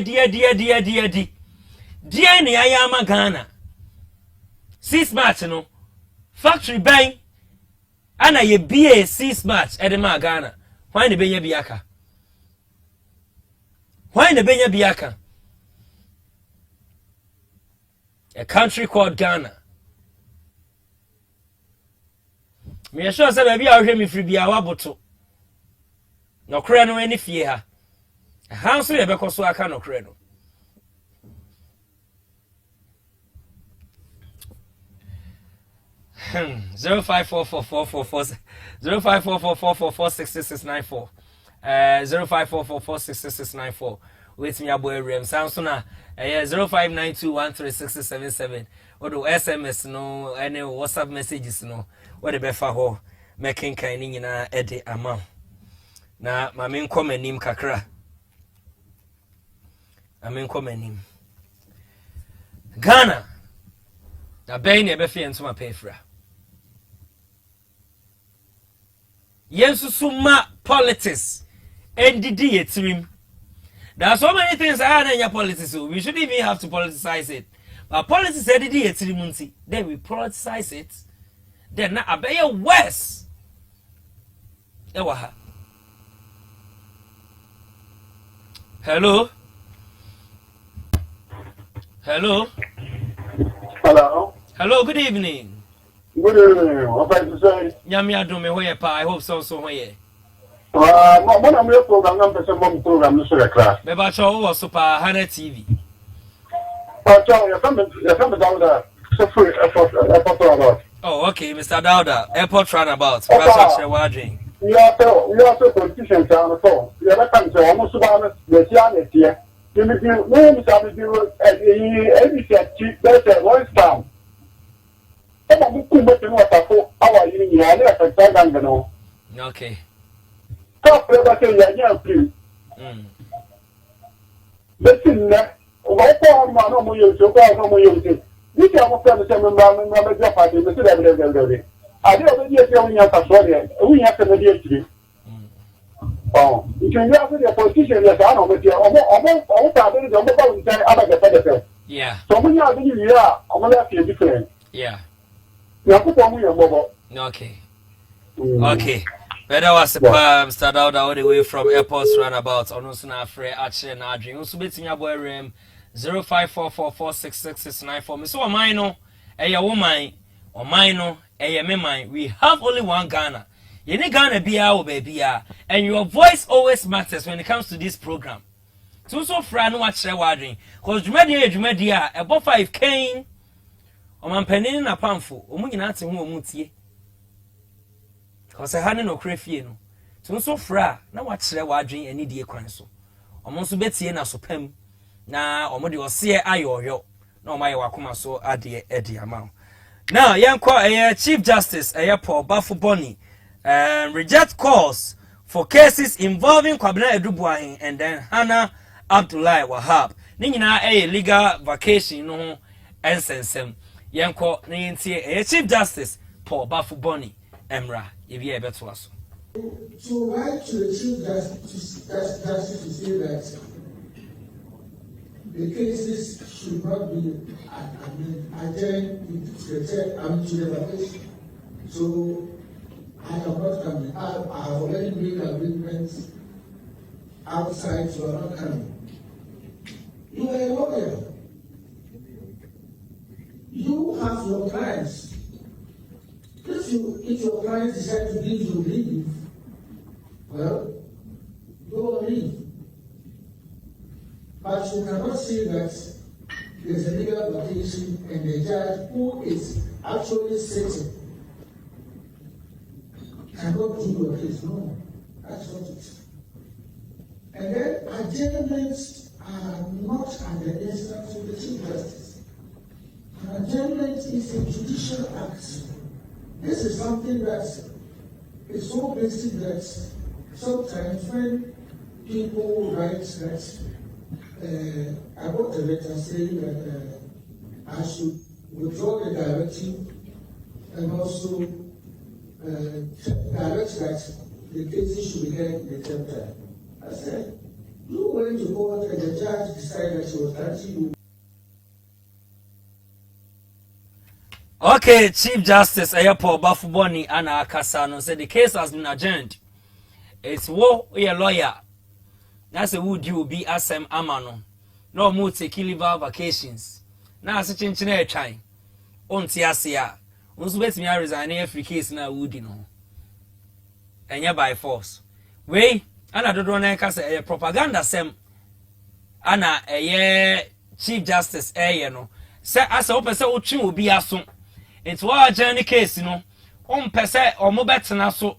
di ni ayama Ghana 6 March no factory bang ana ye BA 6 March edema Ghana why ne benya biaka a country called Ghana. Me sure say baby a hwe me free bia waboto. No kra no ani fie ha. Ha so ye bekoso aka no kra no. Hmm 054444 0544446694 0544466694 wait me abo ewrem Samsung 0592136677 odo SMS no any WhatsApp messages no what the befa ho making kan ni nyina ede ama na mame nkom anim kakra Ghana da ben e be fe ntoma pefra yensusuma politics ndidi yetrim. There are so many things I had in your politics, so we shouldn't even have to politicize it. But politics said it, then we politicize it. Then now I bet worse. Hello. Hello. Hello. Good evening. Good evening. What are you saying? Nyamia do me where pa. I hope so where. Mon ami program na mpese mon program no so rekra. Me ba cho wo super hana TV. Cho ya come down so free airport about. Oh okay, Mr. Dauda, airport runabout. That's what we're doing. We are politicians on so. We are come to almost about the Tiana here. You me that's one town. Eba buku mbeto no atako awa yini ya le afekta no. Okay. Top level say ya free. Betin na o ko ma no mo yeso ko no mo yeso. Ni ti amo pe se me ja party me se de. Ade o be die se unya ka so de. Unya ka me die tiri. Oh, you can get the politician ya ka no me ti o ta de de mo ba un sai aba ga de. Yeah. So mo nya de ni ya, o mo la fi different. Yeah. Okay. Okay. Better was Mr. Dauda all the way from airports runabout. Onosuna Afre Ache na Adrian. Osu betimi aboy 0544466694. Me so o man no eye woman o man no eye me man. We have only one Ghana. You need Ghana bia o baby and your voice always matters when it comes to this program. So fra no achre wadrin. Cause dwumadi a ebo 5 Kane omanpanin na pamfo omunyina ate ho omutie kose hane no krefie no so fra na wachire wadwen ani die kwan so omonso betie na sopam na omode ose ayoyo na omaye wakoma so ade edi ama now yenko Chief Justice Paul Bafuboni reject calls for cases involving Kwabena Edubuahin and then Hana Abdullahi Wahab ni nyina legal vacation no ensensem yenko na yentie Chief Justice Paul Bafuboni emra yebi ebeto aso To write to the Chief Justice to say that the cases should not be adjourned to the vacation. So I am not coming. I have already made arrangements outside, so I'm not coming. You are a lawyer. You have your clients. If your clients decide to give you leave, well, go on leave. But you cannot say that there's a legal vacation and the judge who is actually sitting cannot do your case. No, that's not it. And then adjournments are not at the instance of the Chief Justice. An adjournment is a judicial act. This is something that is so basic that sometimes when people write that I got a letter saying that I should withdraw the directive and also direct that the cases should be heard in the same time. I said, you went to court and the judge decided that she was granting you. Okay, Chief Justice Ayepo Bafuboni Ana Akasano said the case has been adjourned. It's wo a lawyer. That's a would you be asem amano. No more take leave vacations. Now such a try. On Tiasia. Once wait me I resign every case now would you know. And ya by force. Way, and I don't know a propaganda sem. Anna a year Chief Justice no. Say as a open say Uchin will be as soon. It's what journey case no. Pese or mobetana so.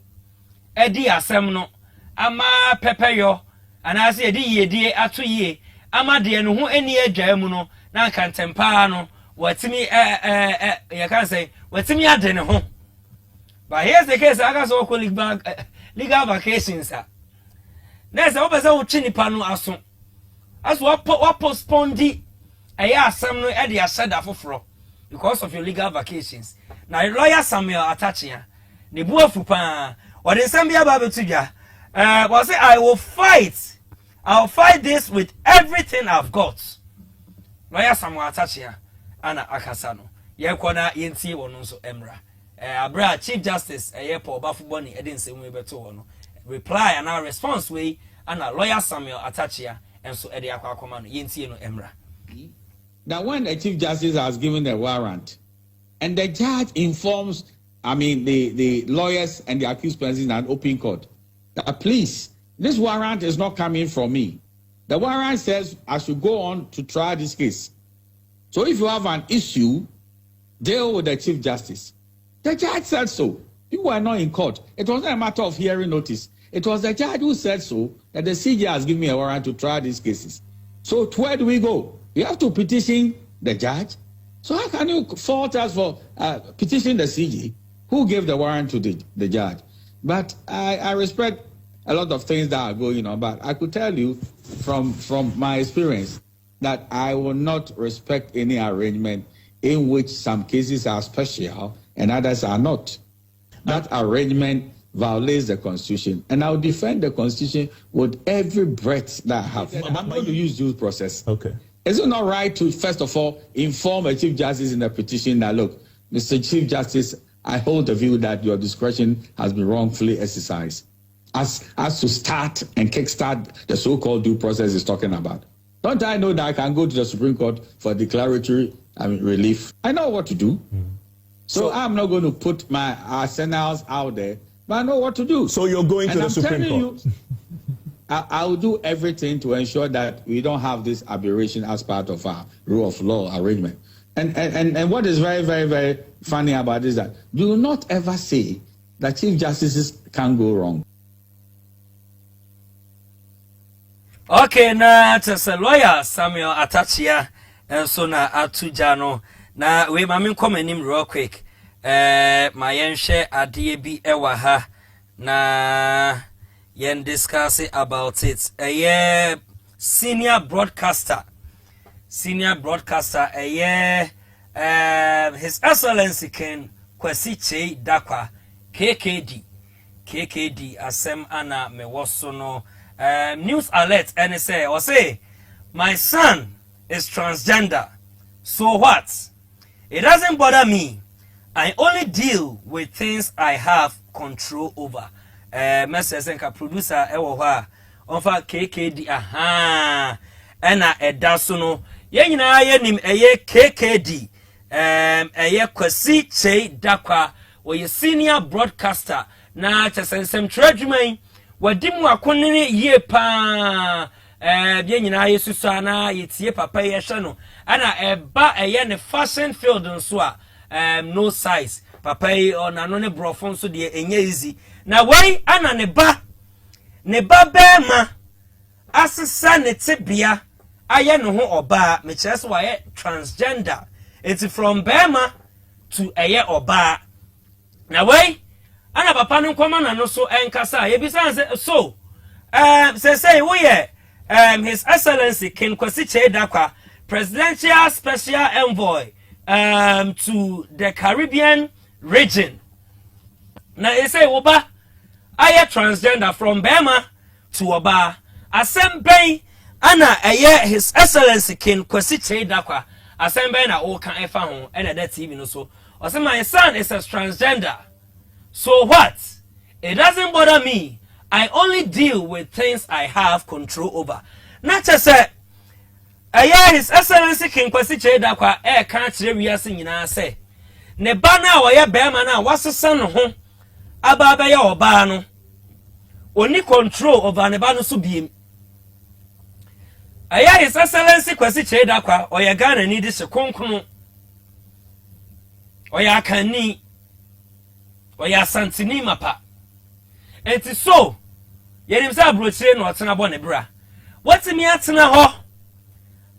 Edi asem no. Ama pepeyo. And I say, ye atu ye, ama de no ho eni adwa mu no, na kan tempa no, watimi you can say, watimi ade ne ho. But here's the case, I got so call legal vacations. Next, I hope so chini panu aso. As what postpone di, asem no e de asada foforo because of your legal vacations. Now lawyer Samuel Atachia, ne buafu pa, or the Sambia Babetija. Was it I will fight. I'll fight this with everything I've got. Lawyer Samuel Atachia, Anna Akasano. Yekwana yenti wonunso emra. Abra Chief Justice Ayepo Bafuboni Edin se beto wono. Reply and our response way Anna Lawyer Samuel Atachia and so Edi Akwa yenti no emra. Now when the Chief Justice has given the warrant and the judge informs the lawyers and the accused persons in an open court that please, this warrant is not coming from me. The warrant says I should go on to try this case. So if you have an issue, deal with the Chief Justice. The judge said so. You were not in court. It wasn't a matter of hearing notice. It was the judge who said so, that the CJ has given me a warrant to try these cases. So where do we go? We have to petition the judge. So how can you fault us for petitioning the CJ who gave the warrant to the judge? But I respect a lot of things that are going on, but I could tell you from my experience that I will not respect any arrangement in which some cases are special and others are not. That arrangement violates the Constitution, and I'll defend the Constitution with every breath that I have. I'm going to use due process. Okay. Is it not right to, first of all, inform a Chief Justice in the petition that, look, Mr. Chief Justice, I hold the view that your discretion has been wrongfully exercised. As to start and kickstart the so-called due process is talking about. Don't I know that I can go to the Supreme Court for declaratory relief? I know what to do. So I'm not going to put my arsenals out there, but I know what to do. So you're going to the Supreme Court? I will do everything to ensure that we don't have this aberration as part of our rule of law arrangement. And what is very, very, very funny about this is that do not ever say that Chief Justices can go wrong. Okay, na tese lawyer Samuel Atachia and so na atujano na we mami come nim real quick. Ma yen share adie bi ewa ha na yen discuss about it. Senior broadcaster His Excellency Ken Kwesi Dakwa KKD KKD asem ana me woso no news alert and say my son is transgender. So what? It doesn't bother me. I only deal with things I have control over. Message and producer ewo onfa KKD aha ena edaso no ye nyina ye nim eye KKD eye Kwasi Chei Dakwa we senior broadcaster na chesensem tradwuman wadimu akonene ye pa bia nyina ye susu ana yetie papa ye hwe no ana eba eye ne fashion field nso a no size papa yi ona no ne brofon so de enye easy na wei ana ne ba bema asesa ne tibia aye ne ho oba me kire so waye transgender. It's from bema to eye oba na wei ana papa no nkoma na no so enkasa ye bisa so say we His Excellency King Kwasi Chei Dakwa, Presidential Special Envoy to the Caribbean region. Now he say Oba aye transgender from Bema to Oba. Assemble ana aye His Excellency King Kwasi Chei Dakwa. Assemble na o kan efa ho and that TV no so. I say my son is a transgender. So what? It doesn't bother me. I only deal with things I have control over. Not just say, His Excellency King Kwasi Chei Dakwa can't wiase nyina say. Ne ba na wo ye bema na wasesa no ho aba ba ye oba no. Oni control over ne ba no so biem. His Excellency Kwasi Chei Dakwa o ye Ghana ni de se konkunu. O ya kanni. O ya santini mapa. Enti so yenim sa brochire no otena bo ne bra watimi atena ho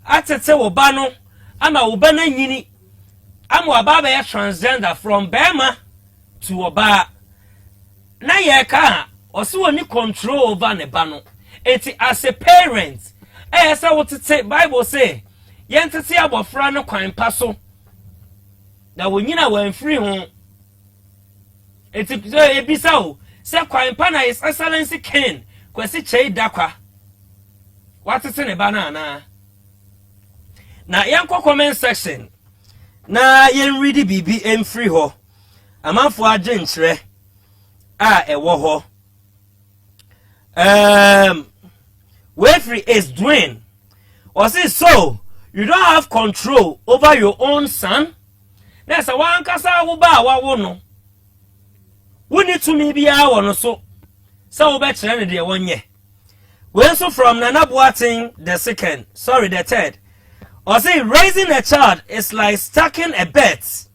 atete wo ba no ama wo ba na nyini ama wo ba ya transgender from Bema to Oba na ye ka oso woni control over ne ba no enti as a parent say what it Bible say yentete abofra no kwan pa so na wonyina wan free ho enti so ebisa o se kwampa na His Excellency King Kwasi Chei Dakwa watete ne bana na yanko comment section na yen read bibi free ho amanfo agye nkyere a ewo ho Wefree is doing or say so you don't have control over your own son. There's a one kasa wo ba wa no we need to me be our so better than the 1 year. We also from Nana Boateng the third. Or say raising a child is like stacking a bet.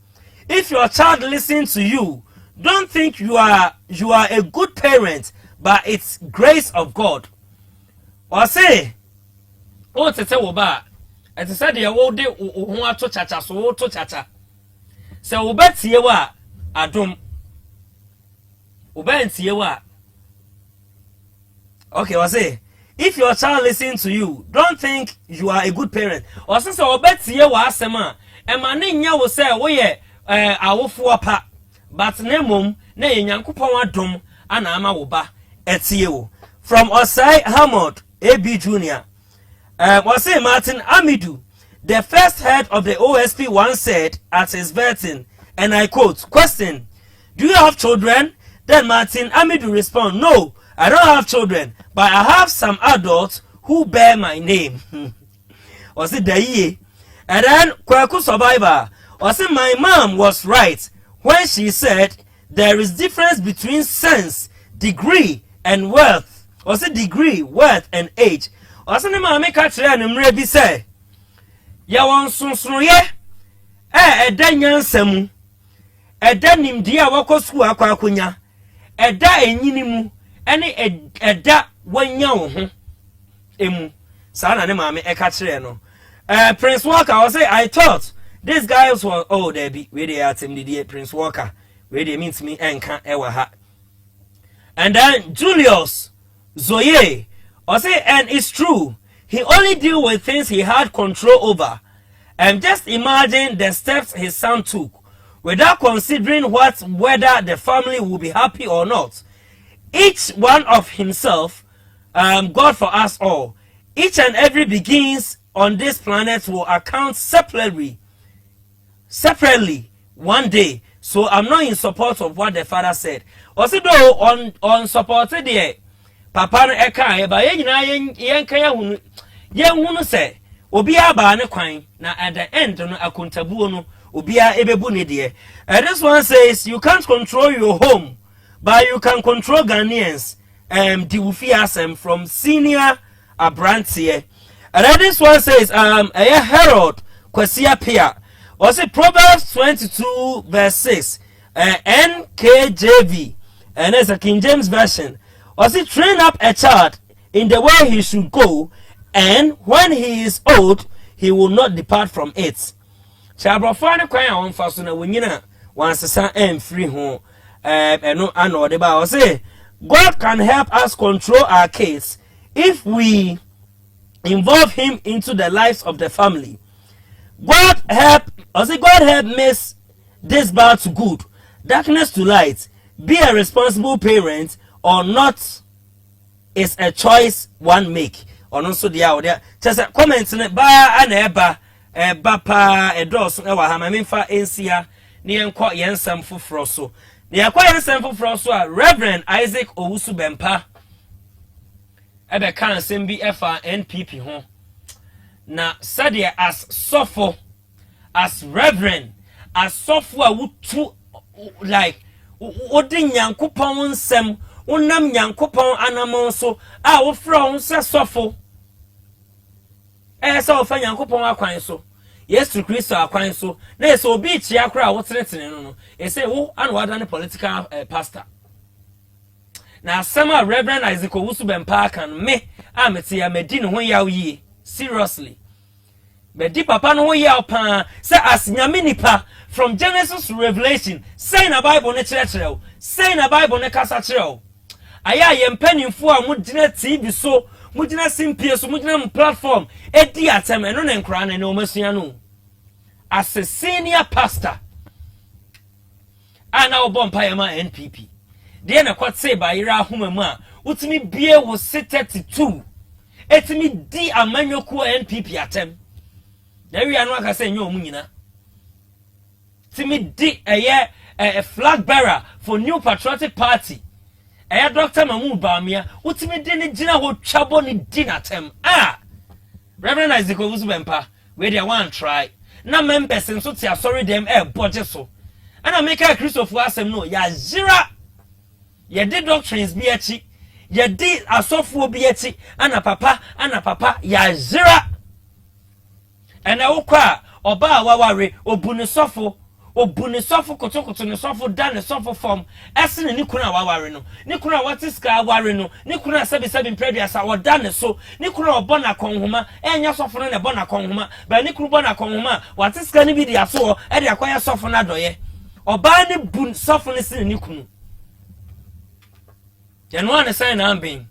If your child listens to you, don't think you are a good parent, but it's grace of God. Or say, oh tete wo ba, et said ye wo de ho ato chacha so to chacha. Se wo betie wa adom. Okay, I say, if your child listens to you, don't think you are a good parent. Or since I bet you were asema, and my name will say, we are pa, but nemum, ne yankupon dum, and ama woba, etio. From Osai Hamod, AB Jr. Was say Martin Amidu, the first head of the OSP once said at his vetting, and I quote, question, do you have children? Then Martin Amidu respond, no, I don't have children, but I have some adults who bear my name. Was it Daye? And then Kwaku Survivor, was it my mom was right when she said there is difference between sense, degree, and wealth. Was it degree, wealth, and age? Was it mama catch and mrebi say, ya won sunsuye, danyansemu, danim dia wako school akwa akunya. Eda enyini mu ene eda wanya wo ho emu sa na ne maame e ka kire no Prince Walker was say I thought this guy was there be we dey atem the Prince Walker we dey means me enka ewa ha. And then Julius Zoye was say and it's true he only deal with things he had control over, and just imagine the steps his son took without considering whether the family will be happy or not. each one of himself, God for us all. Each and every beings on this planet will account separately one day. So I'm not in support of what the father said. Also though on supported the papa no eka ba yen kaya hunu say obi aba ne kwan na at the end no akontabuo no obi a ebebu ne de. This one says you can't control your home, but you can control Ghanaians. The Ufiasem from senior Abrantier. And then this one says Herod Kwasia Pia. Also Proverbs 22 verse 6. NKJV. And it's a King James version. Also train up a child in the way he should go, and when he is old, he will not depart from it. Chabrofane kwanya on faso na wonyina wansesa free home. No ano de ba say God can help us control our case if we involve him into the lives of the family. God help miss this bad to good, darkness to light. Be a responsible parent or not is a choice one make. Or also the out there. Just comments in it ba and eba pa a dos ewa hamaminfa ensia ni enko yensam fufro so. Ni akwa yensam fufro so Reverend Isaac Owusu Bempa ebe kan sembi efa NPP ho. Na sadia as sofo, as reverend, as sofo a wutu like odi nyankopon nsem unam nyankopon anamon so a wo fra se sofo so ofa nyankopon akwan so Yesu Kristo akwan so na so obi chi akra wo tenetene no e say wo an wada ne political pastor na sama Reverend Isaac Owusu Bempa kan me amete ya medi ne ho yaw yi seriously medi papa no ho yaw pa say as nyame nipa from Genesis to Revelation say na Bible ne kire say na Bible ne kasa kire aya yempanimfo a mudina TV so mudina simpie so mudina platform edi atem eno ne nkra na o masua no as a senior pastor ana obompa yema NPP de na kwatse ba ira ahoma mu a utimi bie wo 32 etimi di amanyoku NPP atem na wi anu aka se nyo mu nyina timi di a flag bearer for New Patriotic Party. Dr. Mamu Bamia, utimi dini jina ho chabo ni dinatem. Reverend Isaac Owusu Bempa, where they want try. Na members and so sorry them budget so. And I make a Christopher asem no ya zira. Ya did doctrines be echi. Ya did a software be echi. Ana papa ya zira. And I okwa oba waware obuni sofo. Obuni sofo kotokoto ne sofo da ne sofo form ese ne kuna waware no ne kuna watiska aware no ne kuna sebi mpreduasa woda ne so ne kuna obona konhoma enya sofo no ne bona konhoma ba ne kuna bona konhoma watiska ne bi dia so e de akwaya sofo na doye oba ne bun sofo ne sin ne kunu jenwa ne sign na ambin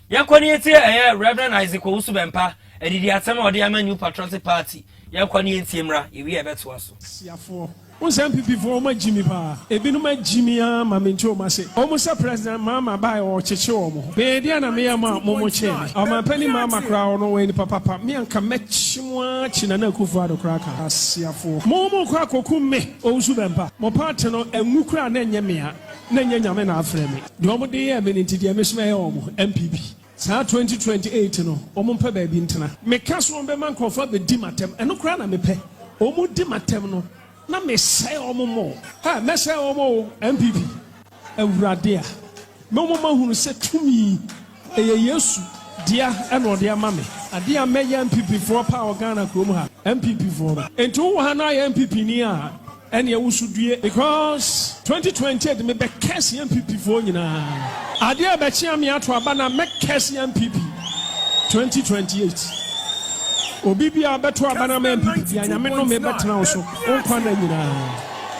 yakwani eti Reverend Isaac Owusu Bempa edidi atem ode ama New Patriotic Party yakwani enti mra ewi ebeto aso siafo Unsem people for my Jimmy Pa. Ebinuma Jimmy Mamincho Mase. Almost a president Mama by or Chichomo. Bediana Mia Momo Chen. Ama penny Mama crown no way papa. Me and Kamechua Chinana Kufado Kraka. Asiafo. Momo Krako Kume Owusu Mo partner and Mukra Nenyamia. Nenyamena Fremi. The Omo de Amenity Mesme MPP. Sa 2028 no. Omumpe baby intana. Me caso on Beman confirm the dimatem and no crana me pe. Omu dimatem no. Na me say omo ha me say omo MPP awurade a me omo hunu se tumi Yesu dia e no dia ma me ade a me MPP for power Ghana krom ha MPP for enti wo ha na MPP ni a ene ewusudue because 2020 me be case MPP for nyina ade a be chia me ato aba na me case MPP 2028 Obibia beto abana MPP anyame no me betena so onkwa na nyina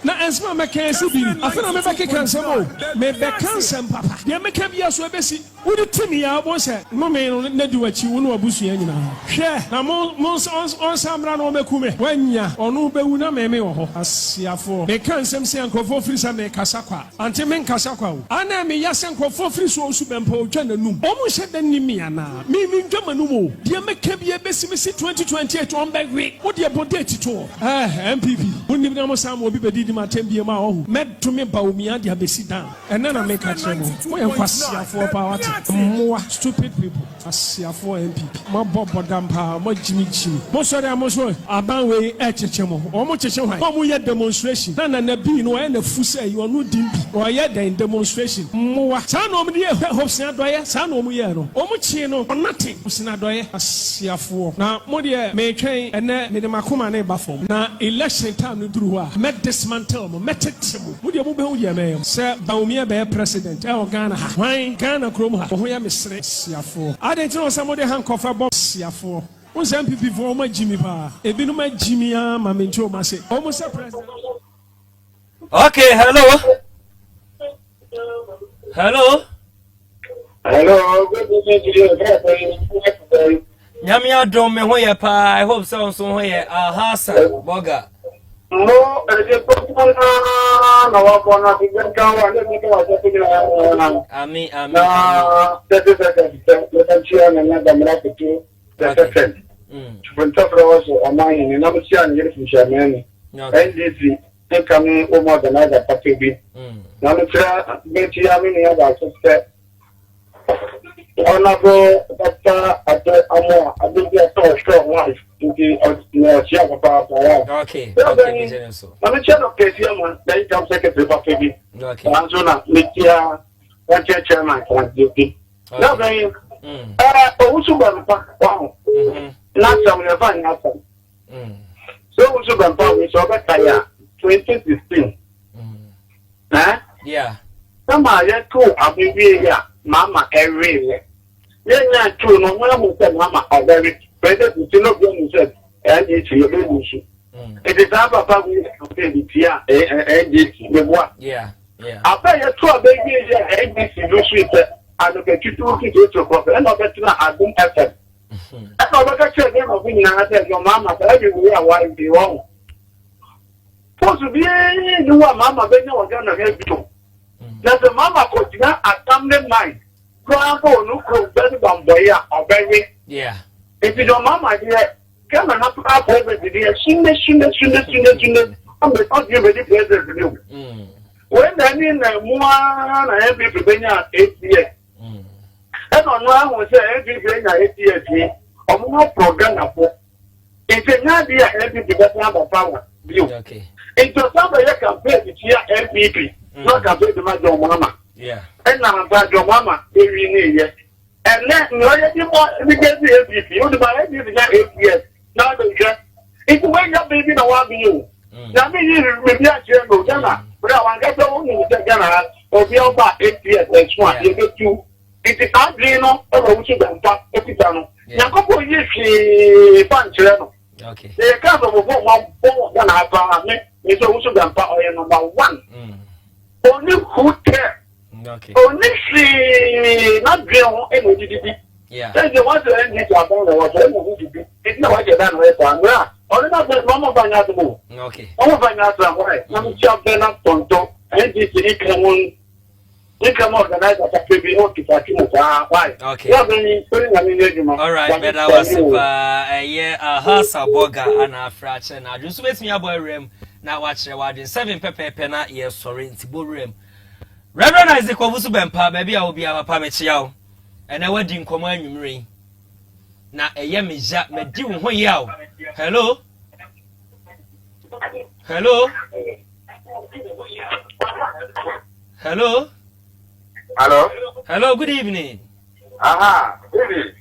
na ensma me kan si bi afena me beke kan sem o me be kan sem papa de me ka bia so ebesi wodi timi ya bo se no me no na di wachi wo no abusua nyina hwe na mo on samra no me kume wanya ono be wu na me me wo ho asiafo me kan sem se ankofo firi sa me kasa kwa ante me kasa kwa o ana me ya se ankofo firi so osu bempa otwa nanum o mo hye da nimi ana me ntwa manum o de me ka bia besi me si 2028 on be we wo de bode tito MPP woni na mo sam obi be didi ma tembie ma o med to me ba omia de abesi dan ena na me ka kire mo mo ye kwasiafo pa wate moa stupid people asiafo MPP mo bobodam pa mo jimi mo sori amoso aban we echeche mo o mo cheche hwan mo ye demonstration na bi no e na fusa yi onu dimbi o ye den demonstration moa sa no mo de hopes na doye sa no mo ye no o mo chi no onate usina doye asiafo na mo de me twen ene me de makoma na ba fom na election time no duru a me dismantle mo metete mo de mo be hu ye me se ba omia be president e o Ghana ha hwan Ghana krom ha ho ya mesre siafo adenti no samo de hankofa bo siafo unsa MPP for ma jimi pa ebinu ma jimi a ma menti o ma se o mo se president. Okay, hello Good evening to you. Nyami adom me ho ye pa. I hope so ho ye Hassan Boga. No, the person na wa bona ti gan ka wa ni ko wa ti na ami na the chair na da mra ti the second when talk about amani ni na msia ni ni fisherman NDC e kam o mo da na da party bi na msia be ti ami ni da so honorable Dr. Amo Abia strong wife into okay. I'm a chair of KCM, then come secretary of KB. Okay. I'm Zona, Mikia, one chairman, one duty. Now, very, wow, not some of fine happen. So, we should have found me so that 2016. Yeah. Some are yet too, I'll be here, Mama, every yeah, true. No one said, Mama, I very better to know what said, and it's your business. It is our papa we compare here, and it's what? Yeah. I pay a 12 baby, and this is sweet. I look at you to get your profit, and I'll bet you I don't have that. I thought I said, your mama, everywhere, why be wrong? Possibly, you are Mama, then you are going to help you. That's the Mama coach, a family mind. No better than boy or baby. Yeah. If you don't mama dear, come and up over the dear, I'm not you ready present for you. When I mean one every Pennsylvania 8 years. And on one was every Pennsylvania 8 years, or more program. It's a not dear every development power view. Okay. It's a somebody compared to here MPP, not compared to my mama. Yeah. And now that your mama, every year. And then, no, we get the APP. You do my 8 years. Now, it's when your baby don't want you. Now, me, you will be a general, Ghana. But I want to get the only Ghana or be about 8 years. That's why you get you. It is not Greno or which you can talk every time. Now, couple years, punch. Okay. They come from one half. It's also the number one. Only who care. Okay. Only she not real any. Yeah. Then you want to end it upon the water. It's not what you're done with one. Only not the mama by not move. Okay. Oh, by not some way. I'm sure they're not tonto. And this income organized as a preview to why? Okay. All right, but I was Hasa Boga and a fraction. I just wait me a boy room. Now watch the word in 7 pepper, yes, sorry, in room. Reverend Isaac Wabusu Bempa, maybe I will be our pametiao. And I wedding command you ring. Now a yummy jap me do when yao. Hello? Hello? Hello? Hello? Hello, good evening. Aha, good evening.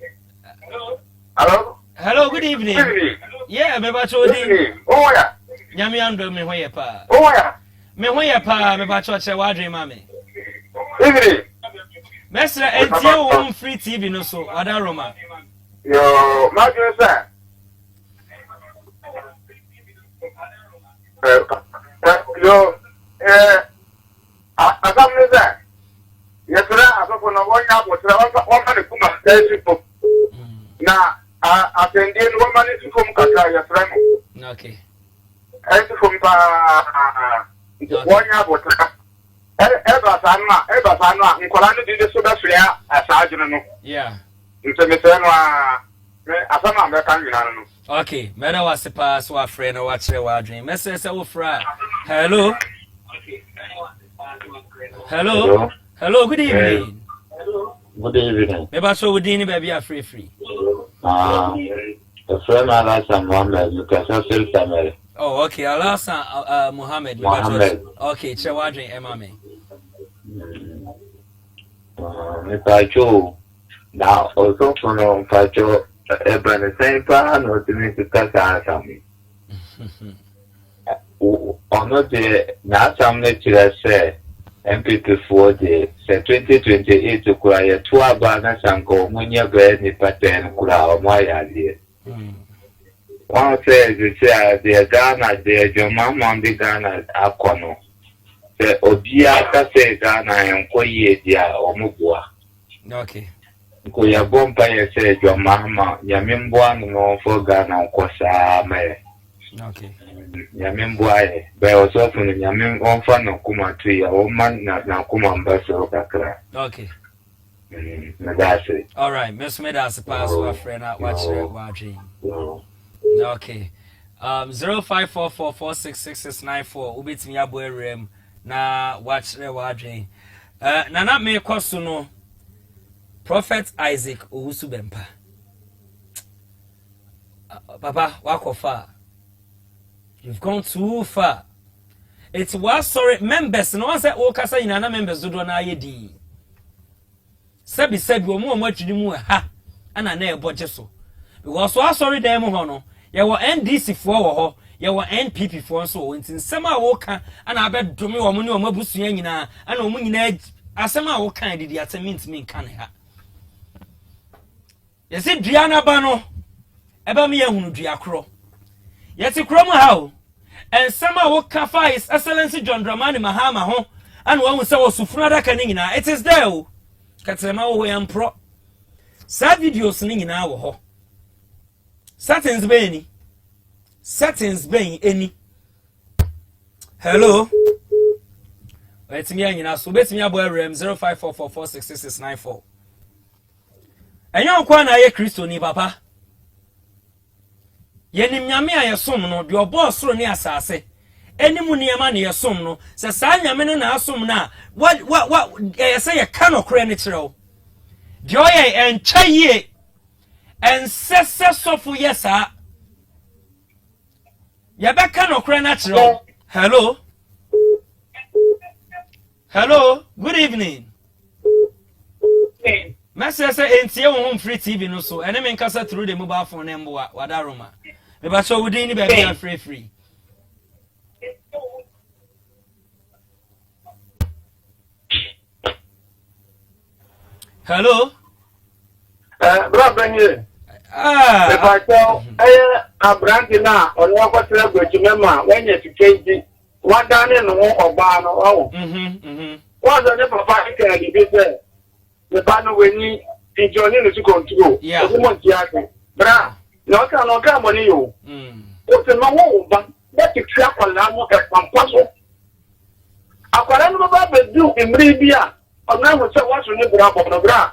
Hello? Hello, good evening. Good evening. Yeah, me bacho di. Oh, yeah. Nyami ando me hoye pa. Oh, yeah. Me hoye pa, me bacho che wadre mame. Evening. Mesra entie wo free TV no so ada Roma. Yo, Madre sir. Yo, I don't know that. Yes, sir, I don't know what happened to my people. Now, I think the woman is from Kaka, your friend. Okay. As from one year, Eba Sana, Nicolano did the Suda Fia as Sergeant. Yeah. It's a Mr. Asama American. Okay, Mena was the pass or friend or watch your dream. Message our friend. Hello. Hello. Hello, good evening. Good evening. Maybe so we didn't be free. The friend Alasa Mohammed, you can still family. Oh, okay. Alasa Mohammed. Okay, Chawadri Emame. Pacho. Now, also from Pacho, the same plan or to me to Kaka. On the Nasam nature say, MP4 day, say 2028 to Kuaya, 2 banners and go when you're very pattern, Kula or my idea. One says, you say, the Ghana, the Mama, the Ghana, Akono. Say, Obia, say Ghana, and Koye, dia, or Mugua. Okay. Koya Bompa, say, your Mama, Yamimbuan, no for Ghana, Kosa, May. Okay. Yamimbuae, but also from the Yamim on Fano Kuma tree, a woman, not Kuma Basso Kakra. Okay. That's it. All right, Miss Medas, pass our friend out watching. Okay. 0544466694 ubit me aboerem na watch watching. Nana me kosuno Prophet Isaac Owusu Bempa. Papa, wakofa. You've gone too far. It was sorry members no one say o kasa ina members do na yedi. Sabi omo matwidi mu ha ana na eboje so. Because was sorry dem ho no. Ye wo NDC fo wo ho, ye wo NPP fo so wo ntin sema wo ka ana abedome wo mo ne wo mabusua nyina ana wo nyina asema wo kan didi atemint min kan ha. Ye se duana ba no eba me yehunu dua kro. Ye ti kro mu ha o. And sama wo ka fa His Excellency John Dramani Mahama ho ana wo se wo sufuna daka ni nyina. It is there o. Katsema wo yam pro. Sa videos ni nyina wo ho. Settings be any. Hello. Wait me anyina so bet me aboerem 0544466694. Enyo kwa na ye Kristo ni papa. Yenim nyame ayesom no de obo soro ni asase. Enimu niema ne yesom no se sa nyame no na asom na what say ye kan okre ne kire. De oye encha yie ensese sofu yesa. Ya be kan okre na kire. Hello. Hello, good evening. Message entie wo home free TV no so ene me nkasa through the mobile phone embo wadaroma. Me ba so wudi ni be be free. Hello. Bro Benye. Me ba so Abrante na ono ko tere gochi mema when you keji wadane no oba no owo. What's the papa can be there? The banner when you enjoy to control. Yeah. Bra, no can money you. What's the no but that you trap on Lamo at Pampaso. I can't remember do in Biribi. I'm not going to watch on the grab of the bra.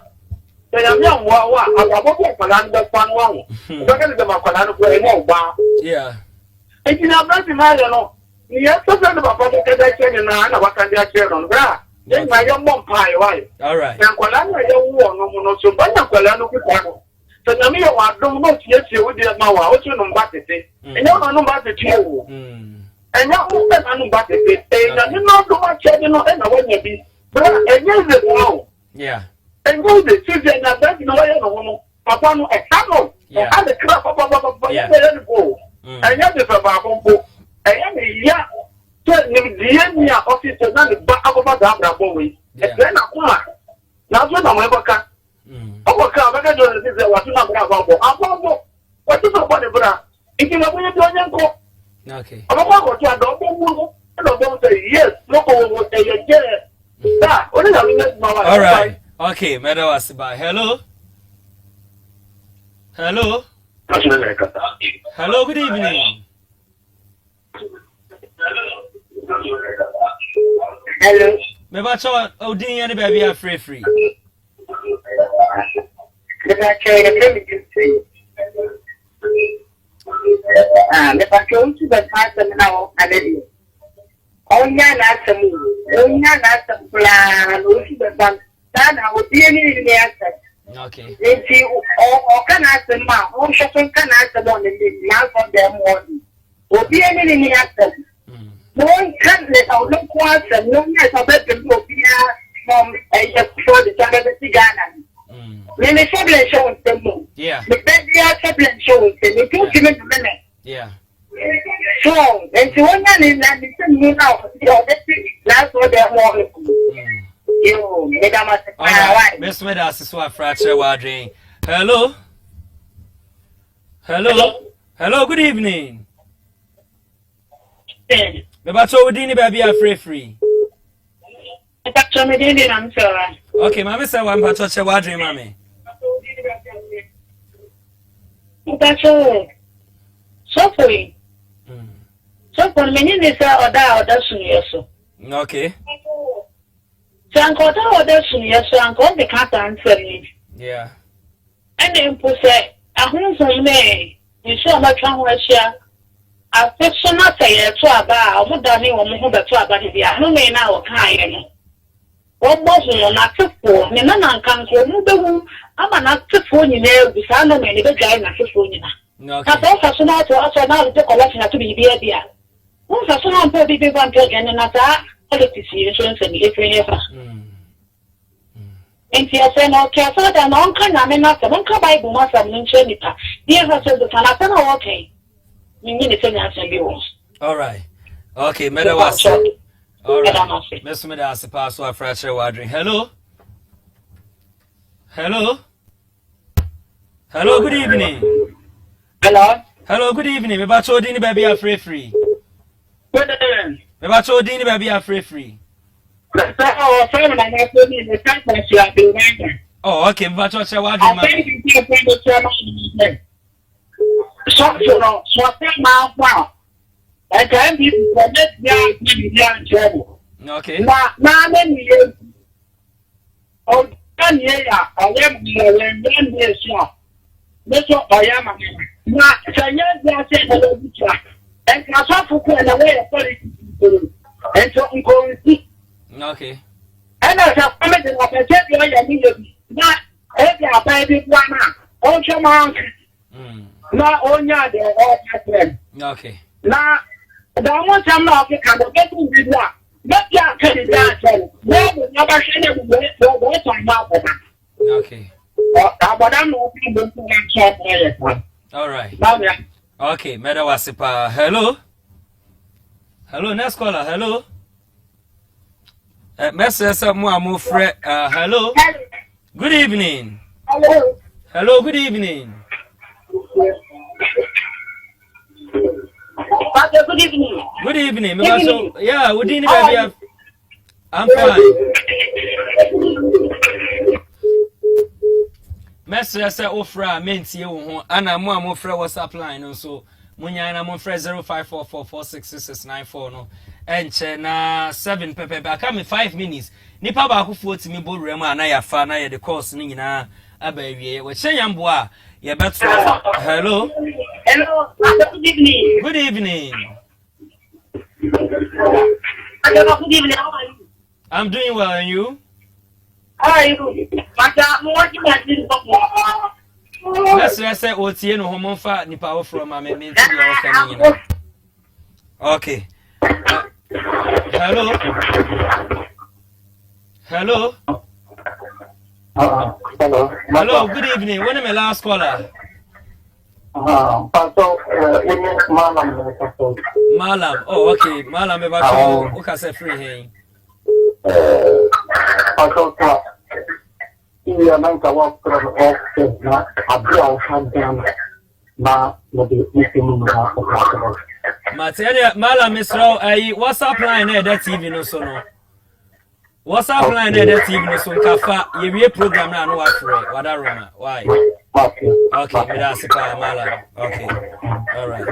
They are young, wow, I'm about to Palanda Fan Wow. Look at the Macalano for a more bar. Yeah. It's not that in Ireland. Yes, so that about that I can and I what can they share on bra. Then my young mom pie, why? All right. Now, Colano, you won't so bad. Colano, so now me, I don't know yet you would dear Mawa, what you know about it. And you don't know about the chill. And you know about it. And you know too much, you know, and I want to be. But and you know. Yeah. And go the children that that you know, Papa, no, a camel. Yeah. And the crap of go. And you have the Papa, and yeah. So the officer na the back of the boy. Then now so na mweboka. Oboka baka do this what na bra babo. Ababo. What is about the bra? Iki na boye do nyanko. Okay. Ababo go to ado bo mu. Yes, look over there. All right. Okay, Madam Asiba. Hello. Hello. Hello, good evening. Hello. Me ba cho odin ya ne ba bia free. Me ba cho you the person now already. Onya na some plan, you the ban. That I would be any answer. Okay. If you or can ask them now, or shopping can ask them on the now for them one. Will be any answer. No one can let out no quads and no yes of it will be from a for the Sabbath Ghana. When the Sabbath shows them. Yeah. The best Sabbath shows them. You don't give it a minute. Yeah. So, and to one in that, you know, that's what they're wanting. You, Madam, all right. Miss Medas is what fracture warding. Hello. Hello, good evening. Me ba cho odin ba bia free. I'm sorry. Okay, mama say one ba cho che warding mama. That's all. So for you. So for me, this other so. Okay. So uncle other soon, so uncle the cat answer me. Yeah. And then put say, I won't say, you saw my translation. I feel so much to about what does he want me to about it? I don't mean now, kind. What was you not to for? Me, none can go move the room. I'm an active phone in there, because I know many the guy not to phone. Okay. I thought so now to us now the collection to be there. Once I saw him put the big one again and that politics insurance and if we ever. And he said, okay, so that non can I mean not the one Bible must have mentioned it. Dear husband, the Canada, okay. You need to answer yours. All right. Okay, Madam was all right. Miss Medas pass to a fracture warding. Hello. Hello, good evening. Hello, good evening. Me ba cho din baby a free. Good evening. Me ba cho din baby a free. Oh, okay. Me ba cho che wa din ma. So now. I can't be okay. Oh, can you? I am this what I am. Now, and I saw for the way and so I'm going to see. Okay. And I have commented what I said, I need not every baby one. Oh, come on. Not on your day, all my friend. Okay. Now, the one time now, you can get to that. But you can do that. Well, never should have wait for what I'm not. Okay. But I'm not all right. Okay, Madam Wasipa. Hello, next caller. Hello. Message more friend. Hello. Good evening. Hello, good evening. Good evening. Good evening. Yeah, we didn't have. I'm fine. Mestre say ofra menti ye wo ho ana mo amofra WhatsApp line no so munya na mo frɛ 0544466694 no enche na 7 pepe aka me 5 minutes nipa ba akofo timi borure mu ana ya fa na ye the course ni nyina aba wie we chenyambo a ye beto. Hello. Good evening. Good evening. Good evening. How are you? I'm doing well, and you? How are you? Let's say OTA no homonfa ni power from my me. Okay. Hello. Hello. Hello. Good evening. When am I last caller? Malam. Oh, okay. Malam about you. Say free here. Iya nangka waktu waktu na abia ushadam na nabi mungkin mengenal Materia mala misro WhatsApp line na that TV no so no. WhatsApp line na that TV no so kafa ye wie program na no afre wada Roma. Why? Okay, me da sipa mala. Okay. All right.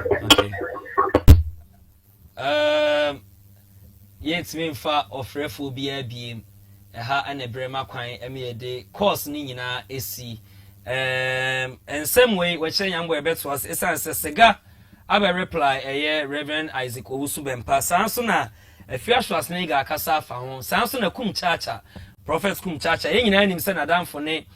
Okay. Yet me fa ofrefo bia biem. Ha ana brema kwan eme de course ni nyina esi. And same way we chen yambo ebeto as esanse sega aba reply Reverend Isaac Owusu Bempa sanso na afiasho asne ga akasa fa ho sanso na kum chacha prophet kum chacha nyina nim se na damfo ne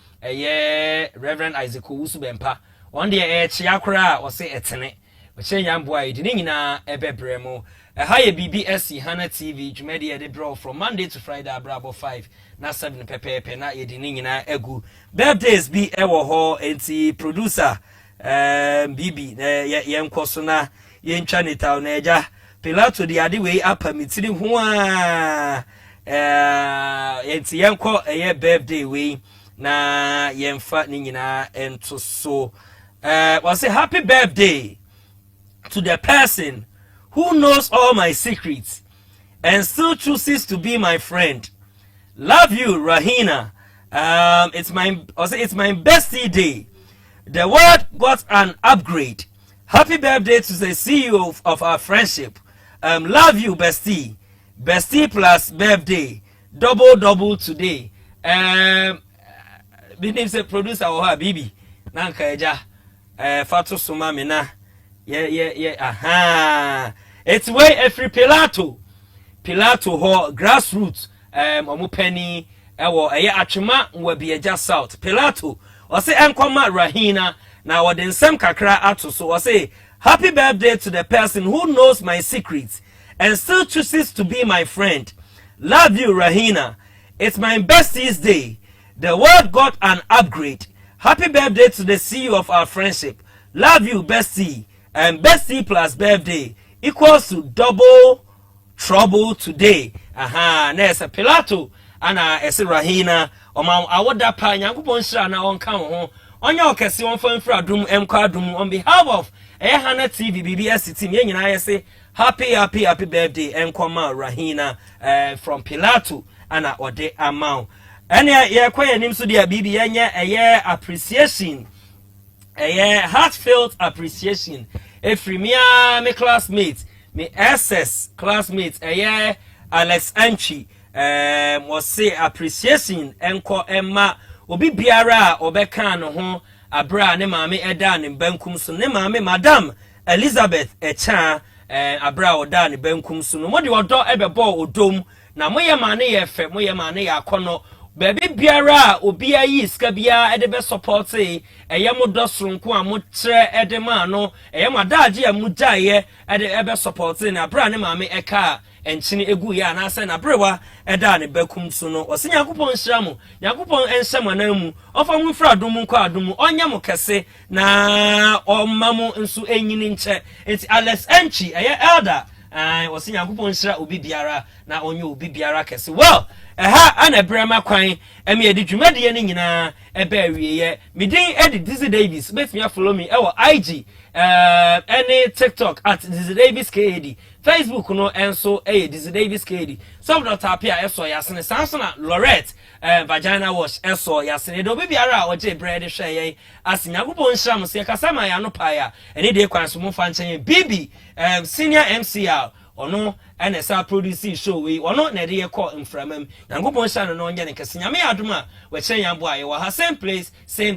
Reverend Isaac Owusu Bempa on de chia akra o se etene we chen yambo ai di nyina ebebremo ha ye Biribi Asi Hana TV jumedi de bro from Monday to Friday abrabo 5 na 7 pepepe na ye di nyina egu birthdays be ewo ho enti producer Bibi ye nkoso na ye ntwa ne taw na eja Pilato di ade we apamitiri ho a enti ye nko ye birthday we na ye mfa ni nyina ento so was say happy birthday to the person who knows all my secrets and still chooses to be my friend. Love you, Rahina. It's my bestie day. The world got an upgrade. Happy birthday to the CEO of our friendship. Love you, bestie. Bestie plus birthday. Double today. My name is producer or Bibi. Nanka eja. Fatu suma mina. Yeah. Aha. It's way every Pilato ho grassroots. Omu penny. Ewo atwema nwabi eja south Pilato o say enkoma Rahina na wodin sem kakra ato so o say happy birthday to the person who knows my secrets and still chooses to be my friend. Love you, Rahina. It's my bestie's day. The world got an upgrade. Happy birthday to the CEO of our friendship. Love you, bestie. And bestie plus birthday equals to double trouble today. Aha, nessa Pilato ana ese Rahina oma awoda pa nyankopon hira na onka ho onya okese won fa mfra dum emkwa dum on behalf of Hana TV Biribi Asi team ye nyina ye say happy birthday enkoma Rahina from Pilato ana ode amount ene ye kwaye nim so dia bibi yenye appreciation heartfelt appreciation every me classmates me SS classmates Alex Anchi was say appreciation enko emma obi biara obeka no ho abra ne maame eda ne bankum so ne maame madam Elizabeth echa abra oda ne bankum so no mode odo ebebo odom na moye mane ye fe moye mane ya akono baby biara obi ayi ska bia ede be support mo dosronko a mo kire ede ma no mo adaje amujaye ede ebe support na abra ne maame eka enchini egu ya na ase na brewa eda ne bakum so no ose yakupon hira mo yakupon enhyem anamu ofa mu fra dum nko adum onya mo kese na omma nsu enyini nche enti Alex Enchi elder ose yakupon hira obi biara na onye obi biara kese well ana brema kwan emi edi dwumade ne nyina ebe awieye midin edi Dizzi Davis bet me follow me IG any TikTok at Dizzi Davis KD Facebook no enso Dizzi Davis KD some dot apia eso yasene Samsona Lorette vagina wash eso yasene do bibiara oje bread hweye asinyagopon hyiram se kasama ya no paia eni de kwan so mo fa nchen Bibi senior MCR ono ene sa produce show we ono na de call inframam nyagopon hyiram no onye ne kase nyame adoma we chen yambo aye wa ha same place same